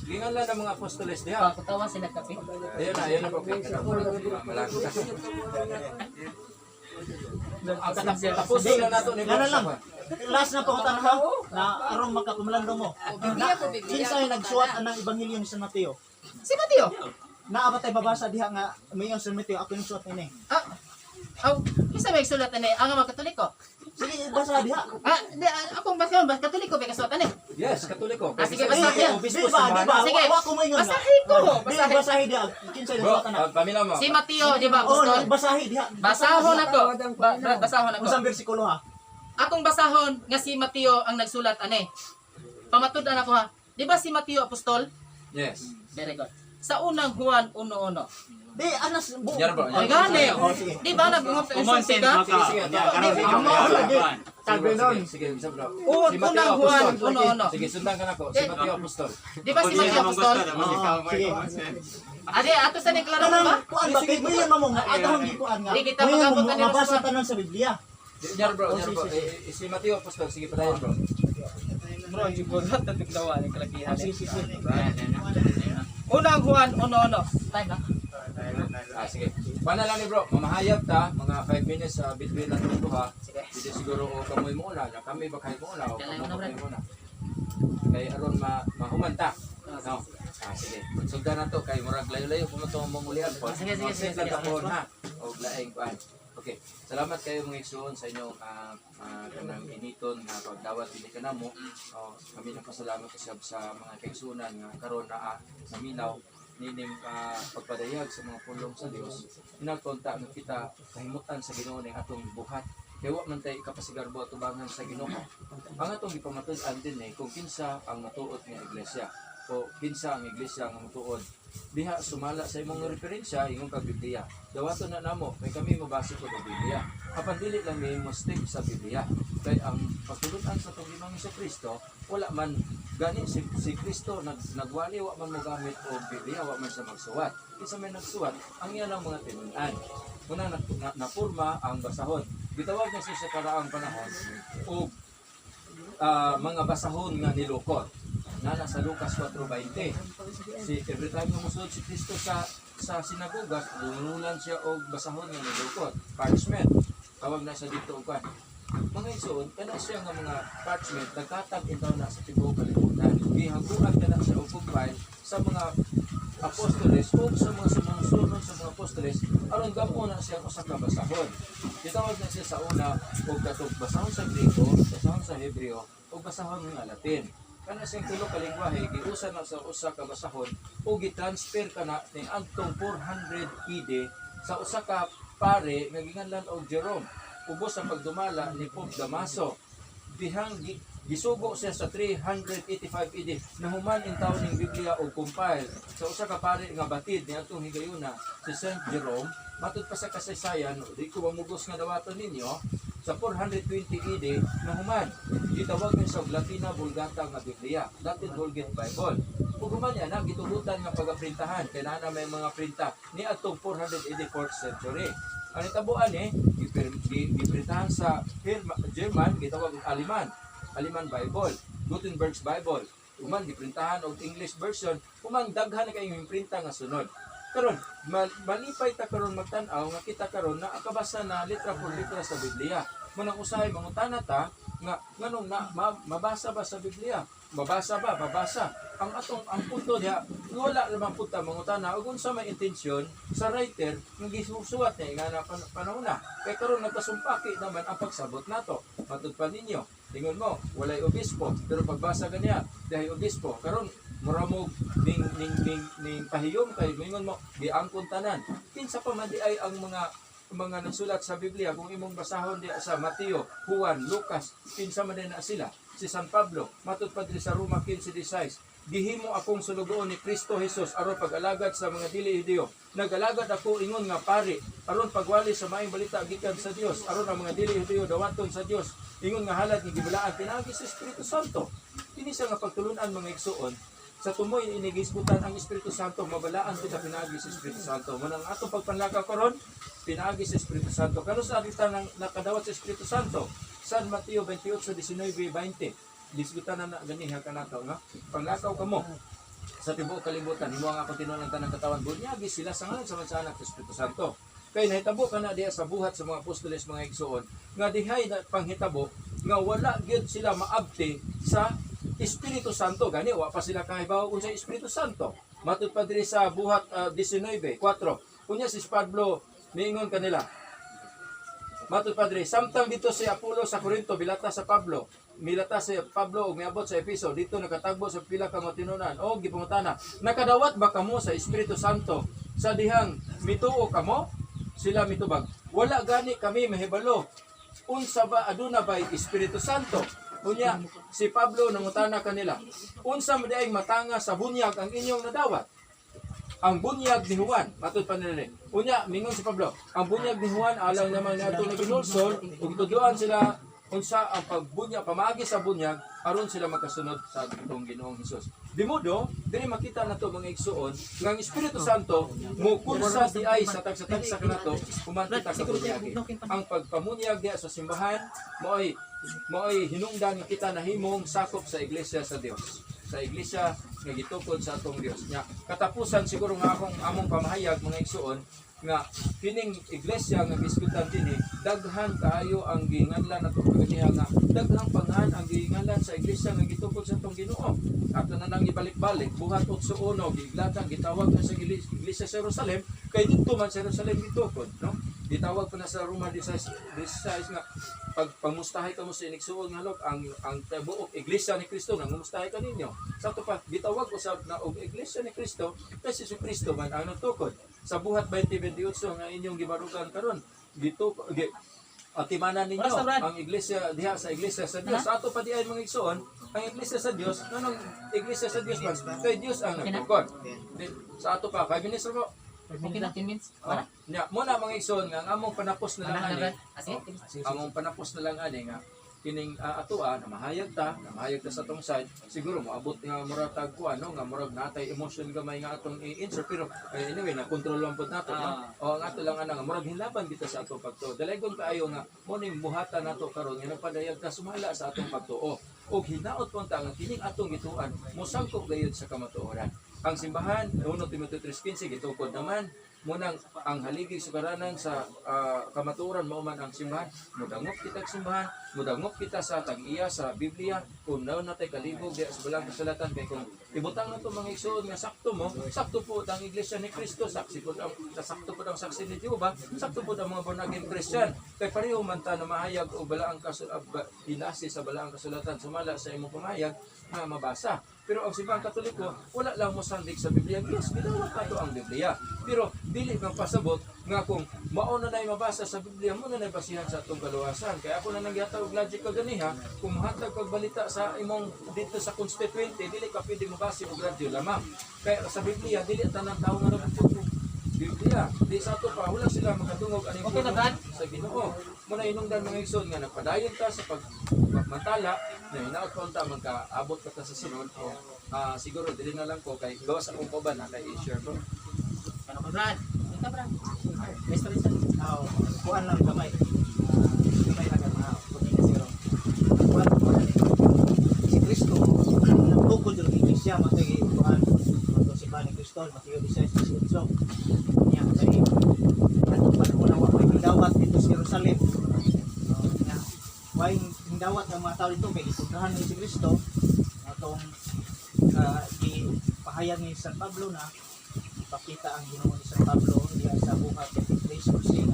ginganlan ng mga apostoles diha. Kutawa sila kape. Ayun na po. Malaki kasi. Ang katapos na nato ni Yan na lang. Bro. Last na pangutan ha, na arong magkakumulando mo. Na, kinsa yung nagsuat ang Ebanghelyo ni San Mateo? Si Mateo. Naabot tayo babasa diha nga mayon San Mateo ako yung suat ini. Isa may sulat ani ang mga Katoliko. Sige, basa diha. Akong Katoliko ba kasulat ani? Yes, Katoliko. Sige, Ay, basahin. di Obispo ba, sa di ba? Sige. Wa ko mayon. Basahin ko. Di basahin diha. Kinsa yung Bro, suat na? pamila mo. Si Mateo, di ba, Oh, apostol? basahin diha. Basahon ako. Basahon ako. Unsang bersikulo ha? Akong basahon nga si Mateo ang nagsulat ani. Pamatud-an ako ha. Di ba si Mateo apostol? Yes. Very good. Sa unang Juan 1:1. Di anas bu. Yan, bro. Ay gani. Oh, sige. Di ba nag-ungot Common sense ka? maka. sige. Karon Sige, ikaw sige. kuan. Sabi nun. Sige, isa bro. Oo, Si unang Mateo Juan Apostol. 1:1. Sige, sundan ka na ko. Si Mateo Apostol. Di ba si Mateo apostol? Sige. Ade ato sa deklaro Kanang ba? kuan ba kay mayon mo nga atahon gi kuan nga. Di kita Mayon magabot mo na ni mabasa Rosman. tanan sa Biblia. Yan bro, Oh, yan bro. sige, Si Mateo Apostol. Sige, padayon bro. Bro, yung bulat na tiglawa ng kalakihan. Sige. Unang Juan 1:1. Time na. Sige. Paano lang ni bro, mamahayag ta, mga 5 minutes sa between ng duha. Sige. Hindi siguro o kamoy mo una, na kami ba kayo mo una, o Yan lang kamo muna, kayo muna. Kay aron mahumanta. No. Sige. Sugdan na to kay murag layo-layo pumunto mo mulian po. Sige. Ha. O laing kuan. Okay. Salamat kayo mga igsoon sa inyong kanang initon nga pagdawat dinhi kanamo. Kami nagpasalamat usab sa mga kaigsuonan nga karon naa naminaw nining pagpadayag sa mga pulong sa Dios. Inagkonta nga kita kahimutan sa Ginoo ning atong buhat. Kaya wa man tay kapasigarbo tubangan sa Ginoo. Ang atong gipamatud-an din kung kinsa ang matuod nga iglesia o kinsa ang iglesia nga matuod. Diha sumala sa imong referensya imong kag Biblia. Dawaton na namo kay kami mabase ko sa Biblia. Apan dili lang may mo stick sa Biblia. Kay ang pagtulunan sa tong Ginoong Kristo wala man gani si Kristo nagwali wa man mo gamit og Biblia wa man sa magsuwat. Kinsa may nagsuwat ang iya lang mga tinun-an. Muna napurma ang basahon. Gitawag na siya sa karaang panahon og mga basahon nga nilukot. Nasa Lucas 4:20. Every time na musulod si Kristo sa sinagoga, lumulan siya og basahon nga nilukot, parchment. Tawag na siya dito og mga igsoon, kana siya nga mga parchment nagtatag intaw na sa tibuok kalibutan. Gihaguan kana siya og file sa mga apostoles o sa mga sumusunod sa mga apostoles aron gamo na siya usa ka basahon. Gitawag na siya sa una og katong basahon sa Grego, basahon sa Hebreo, ug basahon nga Latin. Kana siyang tulo ka lengguwahe giusa na sa usa ka basahon o gitransfer kana ni adtong 400 AD sa usa ka pare nga ginganlan og Jerome ubos sa pagdumala ni Pope Damaso. Dihang gisugo siya sa 385 AD nahuman in taon ning Biblia og compile sa usa ka pare nga batid ni adtong higayuna si Saint Jerome. Matud pa sa kasaysayan di ko mamugos nga dawaton ninyo sa 420 AD nahuman gitawag niya sa Latina Vulgata nga Biblia, Latin Vulgate Bible. Ug human yan ang gitugutan nga pagaprintahan kay naa may mga printa ni adtong 400 AD 4th century. Ang itabuan giprintahan sa German gitawag og Aleman Bible, Gutenberg's Bible. Human giprintahan og English version, human daghan na kay imprinta nga sunod. Karon malipay ta karon magtan-aw nga kita karon na akabasa na litra por litra sa Biblia. Munang usahay mangutana ta nga nganong mabasa ba sa Biblia? Mabasa. Ang punto diha wala naman punta mangutana ug unsa may intensyon sa writer nga gisusuwat niya nga panahon na. Kay karon nagpasumpaki naman ang pagsabot nato. Matud pa ninyo. Tingon mo, walay obispo, pero pagbasa ganiya, dahil obispo, karon muramog ning pahiyom kay mingon mo giangkon tanan. Kinsa pa man di ay ang mga nagsulat sa Biblia kung imong basahon di sa Mateo, Juan, Lucas, kinsa man na sila. Si San Pablo, matud pa diri sa Roma 15:16. Gihimo akong sulugoon ni Kristo Jesus aron pag-alagad sa mga dili Judio. Nag-alagad ako ingon nga pari aron pagwali sa maayong balita gikan sa Dios aron ang mga dili Judio dawaton sa Dios. Ingon nga halad ni gibulaan pinaagi sa Espiritu Santo. Kini sa nga pagtulunan mga igsoon sa tumoy inigisgutan ang Espiritu Santo mabalaan kita pinaagi sa Espiritu Santo. Manang atong pagpanlakaw karon pinaagi sa Espiritu Santo. Kano sa kita nang nakadawat sa Espiritu Santo? San Mateo 28:19-20. Disgutan na ganiha kanato nga panglakaw kamo sa tibuok kalibutan himo ang akong tinuod ang tanang katawan bunyagi sila sa ngalan sa Anak sa Espiritu Santo. Kay nahitabo kana diha sa buhat sa mga apostoles mga igsoon nga dihay na panghitabo nga wala gyud sila maabti sa Espiritu Santo gani wa pa sila kahibaw unsa Espiritu Santo. Matud pa diri sa buhat 19:4. Unya si Pablo niingon kanila. Matud pa diri samtang dito si Apollo sa Corinto bilata sa Pablo. Milata si Pablo og miabot sa Efeso dito nakatagbo sa pila ka matinunan o gipangutana nakadawat ba kamo sa Espiritu Santo sa dihang mituo kamo sila mitubag wala gani kami mahibalo unsa ba aduna bay Espiritu Santo unya si Pablo nangutana kanila unsa man diay matanga sa bunyag ang inyong nadawat ang bunyag ni Juan matud pa nila unya mingon si Pablo ang bunyag ni Juan alang naman nato na ginulsol ug tuduan sila unsa ang pagbunyag pamaagi sa bunyag aron sila makasunod sa atong Ginoong Hesus. Dimodo diri makita nato mga igsuon nga ang Espiritu Santo mo kunsa di ay sa tagsa-tagsa kanato human kita sa bunyagi. Ang pagpamunyag diha sa simbahan moay hinungdan nga kita nahimong sakop sa iglesia sa Dios. Sa iglesia nga gitukod sa atong Dios. Nya katapusan siguro nga among pamahayag mga igsuon nga kining iglesia nga biskutan dinhi daghan kaayo ang ginganlan nato kaniya nga daghang panghan ang ginganlan sa iglesia nga gitukod sa atong Ginoo. Ato na nang ibalik-balik buhat 8:1 giglatang gitawag na sa iglesia sa Jerusalem kay didto man sa Jerusalem gitukod no. Gitawag pa na sa Roma 16 nga pagpamustahay kamo sa inigsuon nga halok ang buok iglesia ni Kristo nang mustahay ka ninyo. Sa to pa gitawag usab na og iglesia ni Kristo kay si Kristo man ang nagtukod. Sa buhat 20:28 nga inyong gibarugan karon dito atimanan ninyo ang iglesia diha sa iglesia sa Dios. Sa ato pa di ay mga igsoon ang iglesia sa Dios nganong iglesia sa Dios man kay Dios ang nagtukod. Sa ato pa 5 minutes mo. Okay na 10 minutes. Nya mo na mga igsoon nga ang among panapos na lang ani. Among panapos na lang ani nga kining atoa na mahayag ta sa atong side siguro moabot nga murag tag kuan no nga murag natay emotion gamay nga atong i-insert pero anyway na control lang pud nato no o ang ato lang ana nga murag hinlaban kita sa atong pagtuo dalaygon kaayo nga mo ning buhatan nato karon nga nagpadayag ta sumala sa atong pagtuo og hinaot pun ta nga kining atong gituan mosangkop gayud sa kamatuoran ang simbahan 1 Timoteo 3:15 gitukod naman munang ang haligi sukaranan sa kamatuoran mao man ang simbahan mudangop kita sa simbahan mudangop kita sa tag-iya sa Biblia kung naon natay kalibog diha sa balang kasulatan kay kung ibutang nato mga igsoon nga sakto po ang iglesia ni Kristo sakto po ang saksi ni Jehova sakto po ang mga born again Christian kay pareho man ta na mahayag o balaang hinasi sa balaang kasulatan sumala sa imong pamahayag nga mabasa. Pero ang simbahang Katoliko, wala lang mo sandig sa Biblia. Yes, gidawat nato ang Biblia. Pero dili kang pasabot nga kung mauna na mabasa sa Biblia, mo na basihan sa atong kaluwasan. Kaya ako na nagyata og logical ganiha, kung mahatag kag balita sa imong dito sa constituente, dili ka pwede mabasa og radyo lamang. Kaya sa Biblia, dili tanang tawo nga nagtutubo. Biblia, di sa ato pa, wala sila makatungog aning sa Ginoo. Muna inungdan mga igsoon nga nagpadayon ta sa pagmantala na hinaot ko ta magkaabot ka ta sa sunod o siguro dili na lang ko kay gawa sa akong kauban na kay i-share ko. Ano ka Brad? Ika Brad. Best rin sa kuan lang gamay lang na puti na siguro kuan si Kristo nagtukod yung iglesia matay kuan to si Bani Kristo Mateo 16:18 niya kay ato pa na wa may gidawat dito sa Jerusalem niya why gidawat ang mga tao dito kay ipuntahan ni si Kristo atong di pahayag ni San Pablo na ipakita ang Ginoo ni San Pablo diya sa buhat ng place or sin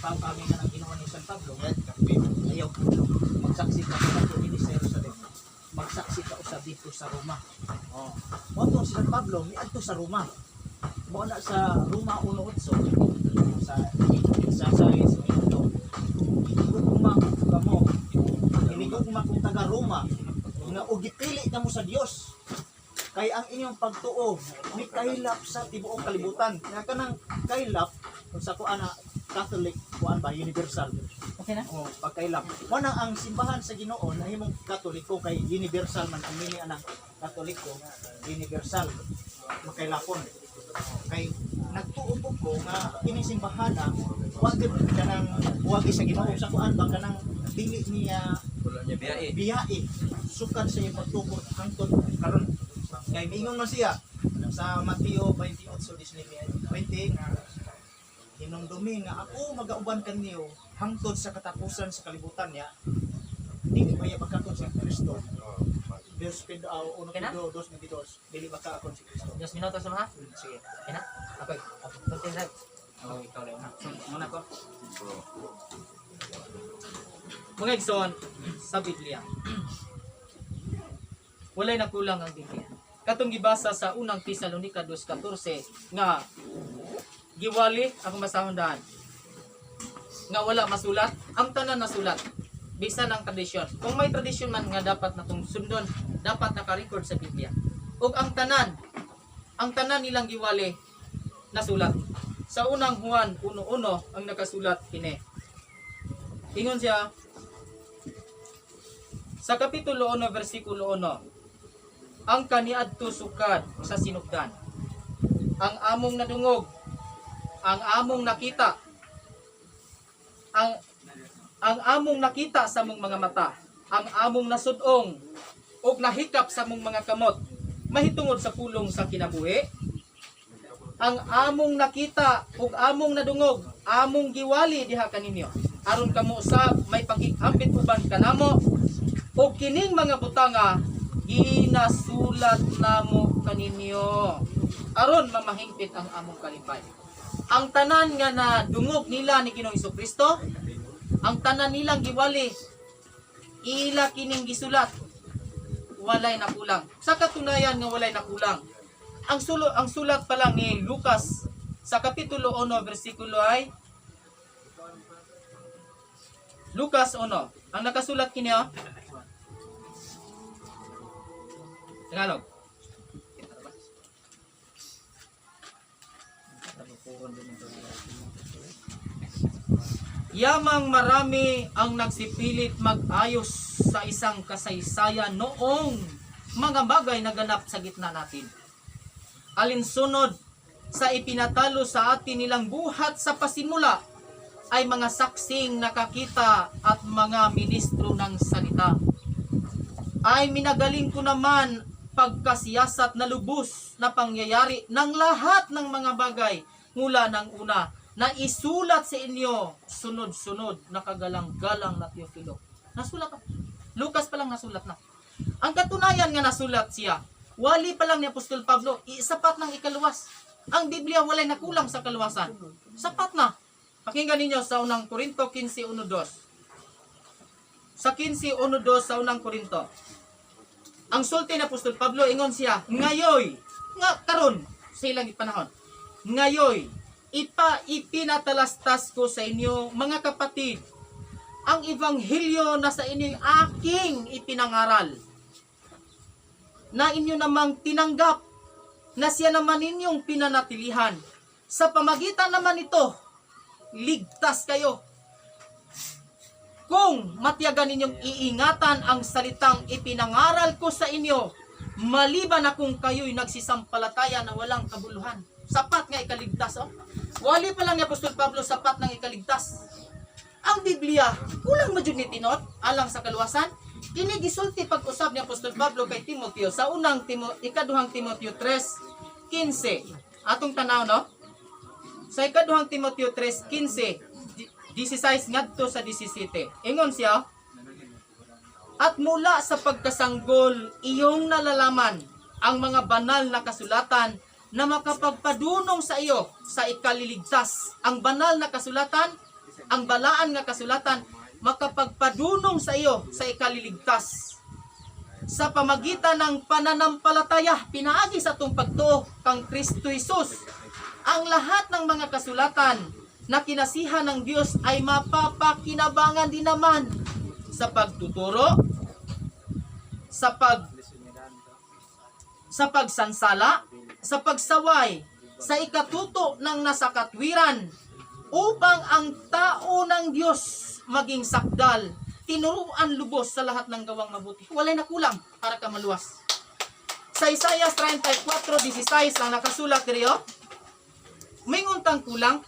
ang kami na ang Ginoo ni San Pablo ayaw magsaksi ka sa dito sa Jerusalem magsaksi ka usab dito sa Roma mo to si San Pablo miadto sa Roma mo na sa Roma 1:8 sa minuto igugma kamo inigugma kung taga Roma nga og gipili kamo sa Dios kay ang inyong pagtuo ni kaylap sa tibuok kalibutan nga kanang kaylap kung sa kuan na Catholic kuan ba universal okay na? Pagkaylap mo na ang simbahan sa Ginoo nahimong Katoliko kay universal man ang mini anang Katoliko universal makaylapon kay nagtuo ko nga kini simbahan wag kanang huwag sa Ginoo sa kuan ba kanang dili niya Wala niya biyae. biyae sukat sa iyong pagtuo hangtod karon Kay miingon man siya sa Mateo 28:19 nga hinumdumi nga ako magauban kanyo hangtod sa katapusan sa kalibutan niya. Dili ba ya pagkakon si Kristo? Verse 1 Pedro 2:22. Dili ba kakon si Kristo? 2 minutos sa mga? Sige. Kina? Ako. Tuntin sa. Oh, ikaw lang. Muna ko. Mga igsoon sa Biblia. Walay nakulang ang Biblia. Katong gibasa sa unang Tesalonica 2:14 nga giwali ako masahundahan nga wala masulat, ang tanan nasulat bisan ang tradisyon. Kung may tradisyon man nga dapat natong sundon, dapat naka-record sa Biblia. Ug ang tanan nilang giwali nasulat. Sa unang Juan 1:1 ang nakasulat kini. Ingon siya sa kapitulo 1 versikulo 1. Ang kaniadto sukad sa sinugdan. Ang among nadungog, ang among nakita, ang among nakita sa mong mga mata, ang among nasudong ug nahikap sa mong mga kamot, mahitungod sa pulong sa kinabuhi. Ang among nakita ug among nadungog, among giwali diha kaninyo. Aron kamo usab may pag-ambit uban kanamo ug kining mga butanga ginasulat namo kaninyo aron mamahingpit ang among kalipay. Ang tanan nga nadungog nila ni Ginoong Jesucristo, ang tanan nilang giwali, ila kining gisulat, walay nakulang. Sa katunayan nga walay nakulang, ang sulat pa lang ni Lucas sa kapitulo 1 versikulo ay Lucas 1. Ang nakasulat kini Tagalog. Yamang marami ang nagsipilit mag-ayos sa isang kasaysayan noong mga bagay na ganap sa gitna natin. Alinsunod sa ipinatalo sa atin nilang buhat sa pasimula ay mga saksing nakakita at mga ministro ng salita. Ay minagaling ko naman pagkasiyasat na lubos na pangyayari ng lahat ng mga bagay mula ng una na isulat sa inyo sunod-sunod na kagalang-galang na Teofilo. Nasulat na. Lucas pa lang nasulat na. Ang katunayan nga nasulat siya, wali pa lang ni Apostol Pablo, sapat ng ikaluwas. Ang Biblia walay nakulang sa kaluwasan. Sapat na. Pakinggan ninyo sa unang Korinto 15:1-2. Sa 15:1-2 sa unang Korinto. Ang sulti ni Apostol Pablo, ingon siya, ngayoy, nga karon sa ilang panahon, ngayoy, ipinatalastas ko sa inyo, mga kapatid, ang ebanghelyo na sa inyo aking ipinangaral, na inyo namang tinanggap, na siya naman inyong pinanatilihan. Sa pamagitan naman ito, ligtas kayo. Kung matiyagan ninyong iingatan ang salitang ipinangaral ko sa inyo, maliban na kung kayo'y nagsisampalataya na walang kabuluhan. Sapat nga ikaligtas. Oh. Wali pa lang ni Apostol Pablo, sapat ng ikaligtas. Ang Biblia, kulang mo dyan ni tinot, alang sa kaluwasan. Kini gisulti pag-usab ni Apostol Pablo kay Timoteo sa ikaduhang Timoteo 3:15. Atong tanaw, no? Sa ikaduhang Timoteo 3:15, 16 ngadto sa 17. Ingon siya, at mula sa pagkasanggol, iyong nalalaman ang mga banal na kasulatan na makapagpadunong sa iyo sa ikaliligtas. Ang banal na kasulatan, ang balaan nga kasulatan, makapagpadunong sa iyo sa ikaliligtas. Sa pamagitan ng pananampalataya, pinaagi sa itong pagtuo kang Kristo Jesus. Ang lahat ng mga kasulatan na kinasihan ng Diyos ay mapapakinabangan din naman sa pagtuturo, sa pagsansala, sa pagsaway, sa ikatuto ng nasa katwiran, upang ang tao ng Diyos maging sakdal, tinuruan lubos sa lahat ng gawang mabuti. Walay na kulang para ka maluwas. Sa Isaiah 34:16 lang nakasulat diri, may nguntang kulang.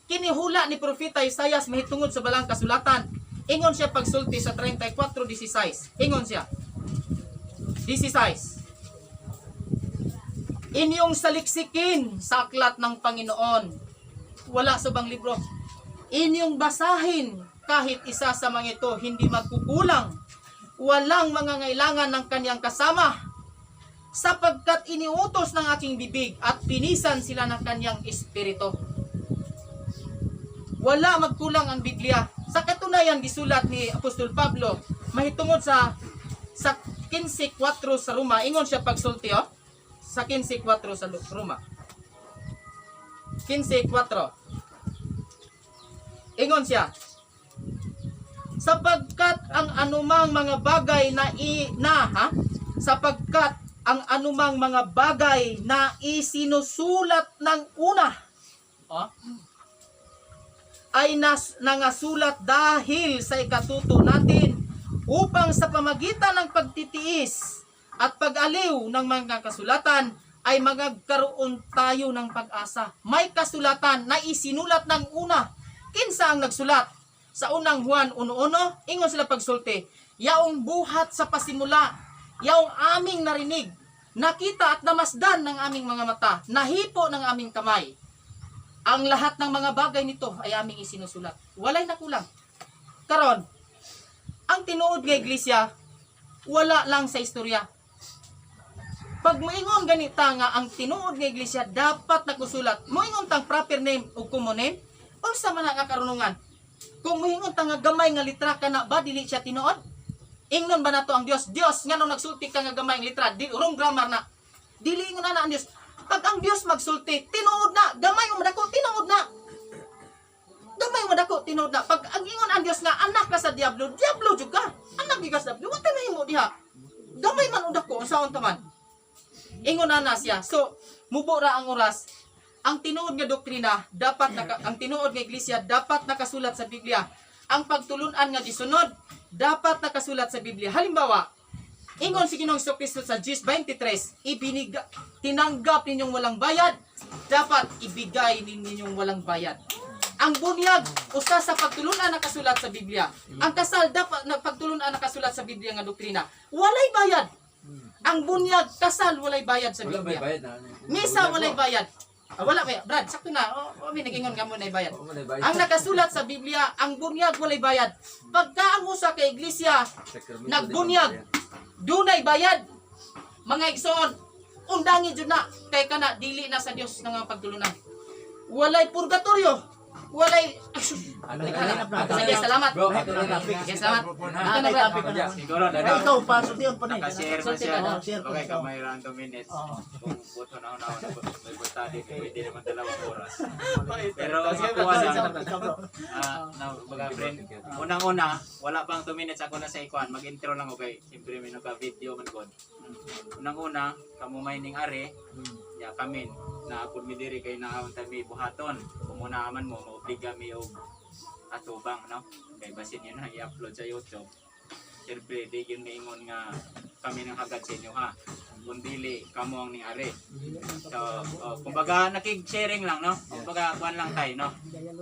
Kinihula ni Propeta Isaias mahitungod sa balang kasulatan. Ingon siya pagsulti sa 34:16. Ingon siya. 16. Inyong saliksikin sa aklat ng Panginoon. Wala sa bang libro. Inyong basahin kahit isa sa mga ito hindi magkukulang. Walang mangangailangan ng kanyang kasama. Sapagkat iniutos ng aking bibig at pinisan sila ng kanyang espiritu. Wala magkulang ang Biblia. Sa katunayan, gisulat ni Apostol Pablo, mahitungod sa 15:4 sa Roma, ingon siya pagsulti, oh? Sa 15:4 sa Roma. 15:4. Ingon siya, sapagkat ang anumang mga bagay sapagkat ang anumang mga bagay na isinusulat ng una, oh, ay nangasulat dahil sa ikatuto natin upang sa pamagitan ng pagtitiis at pag-aliw ng mga kasulatan ay magkaroon tayo ng pag-asa. May kasulatan na isinulat ng una. Kinsa ang nagsulat? Sa unang Juan 1:1, ingon sila pagsulti, yaong buhat sa pasimula, yaong aming narinig, nakita at namasdan ng aming mga mata, nahipo ng aming kamay. Ang lahat ng mga bagay nito ay aming isinusulat. Walay nakulang. Karon, ang tinuod nga iglesia, wala lang sa istorya. Pag moingon ganita nga ang tinuod nga iglesia dapat nakusulat, moingon tang proper name o common name, unsa man ang karunungan? Kung moingon tang nga gamay nga litra kana ba dili siya tinuod? Ingnon ba nato ang Dios? Dios ngano nagsulti ka nga gamay nga litra, di wrong grammar na. Dili ingon na ang Dios. Pag ang Dios magsulti, tinuod na, gamay mo madako, tinuod na. Gamay mo madako, tinuod na. Pag ang ingon ang Dios nga anak ka sa Diablo, Diablo jud ka. Anak ka sa Diablo, wa ta mahimo diha. Gamay man udako unsaon ta man. Ingon na siya. So, mubo ra ang oras. Ang tinuod nga doktrina dapat ang tinuod nga iglesia dapat nakasulat sa Biblia. Ang pagtulunan nga gisunod dapat nakasulat sa Biblia. Halimbawa, ingon si Ginoong Kristo sa Jude 23, tinanggap ninyong walang bayad, dapat ibigay ninyong walang bayad. Ang bunyag, usa sa pagtulunan nakasulat sa Biblia. Ang kasal, dapat na pagtulunan nakasulat sa Biblia nga doktrina. Walay bayad. Ang bunyag, kasal, walay bayad sa Wala may Biblia. bayad na. Misa, walay bayad. Wala bayad. Brad, sakto na. May nagingon nga mo na bayad. Wala bayad. Ang nakasulat sa Biblia, ang bunyag, walay bayad. Pagka ang usa ka iglesia, Sakramento nagbunyag, din ang bayad. dunay bayad. Mga igsoon, undangi jud na kay kana dili na sa Dios nga pagtulunan. Walay purgatorio. Walay Ano Sige, salamat. Bro, ato na na. Sige, salamat. Ah, kay topic ka naman. Siguro Ay, ikaw pa, sundiyon pa na. Nakashare man Sulti siya. ka, share ko Okay, ikaw. kamay lang 2 minutes. Oo. Kung buto na una may butadi, pwede naman 2 oras. Pero makuha lang, Ikaw, bro. na mga friend, unang-una, wala pang 2 minutes ako na sa ikuan, mag-intro lang okay. Siyempre may naka-video man ko. Unang-una, kamo may ning are, ya kamin na ako mi diri kay naawon ta mi buhaton. Kung muna man mo maobliga mi og atubang, no? Kay basin yun na i-upload sa YouTube. Siyempre, di yun miingon nga kami nang hagad sa inyo ha. Kung dili, kamo ang ning are. So, kumbaga nakig-sharing lang, no? Kumbaga kuan lang tayo, no?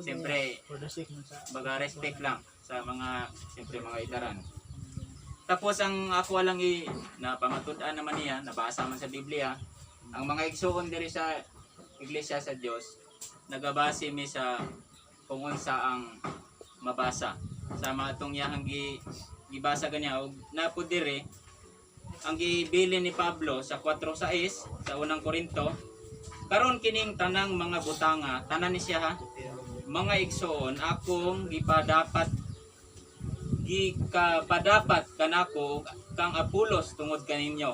Siyempre, For the sake ng sa... baga respect lang sa mga siyempre mga idaran. Tapos ang ako lang na pamatud-an naman niya, nabasa man sa Biblia, ang mga igsoon diri sa iglesia sa Dios, nagabase mi sa kung unsa ang mabasa sa mga tong yahang gibasa kanya og napud diri ang gibilin ni Pablo sa 4:6 sa unang Korinto, karon kining tanang mga butanga, tanan ni siya ha, mga igsoon, akong gikapadapat kanako kang Apolos tungod kaninyo,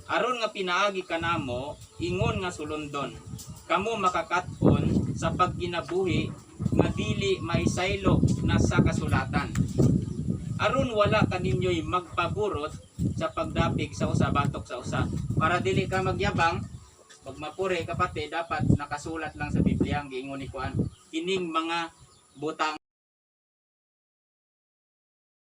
aron nga pinaagi kanamo ingon nga sulundon, kamo makakaton sa pagkinabuhi nga dili mahisaylo na sa kasulatan, aron wala kaninyo'y magpaburot sa pagdapig sa usa batok sa usa, para dili ka magyabang. Pag mapuri kapatid, dapat nakasulat lang sa Biblia ang giingon ni kuan kining mga butang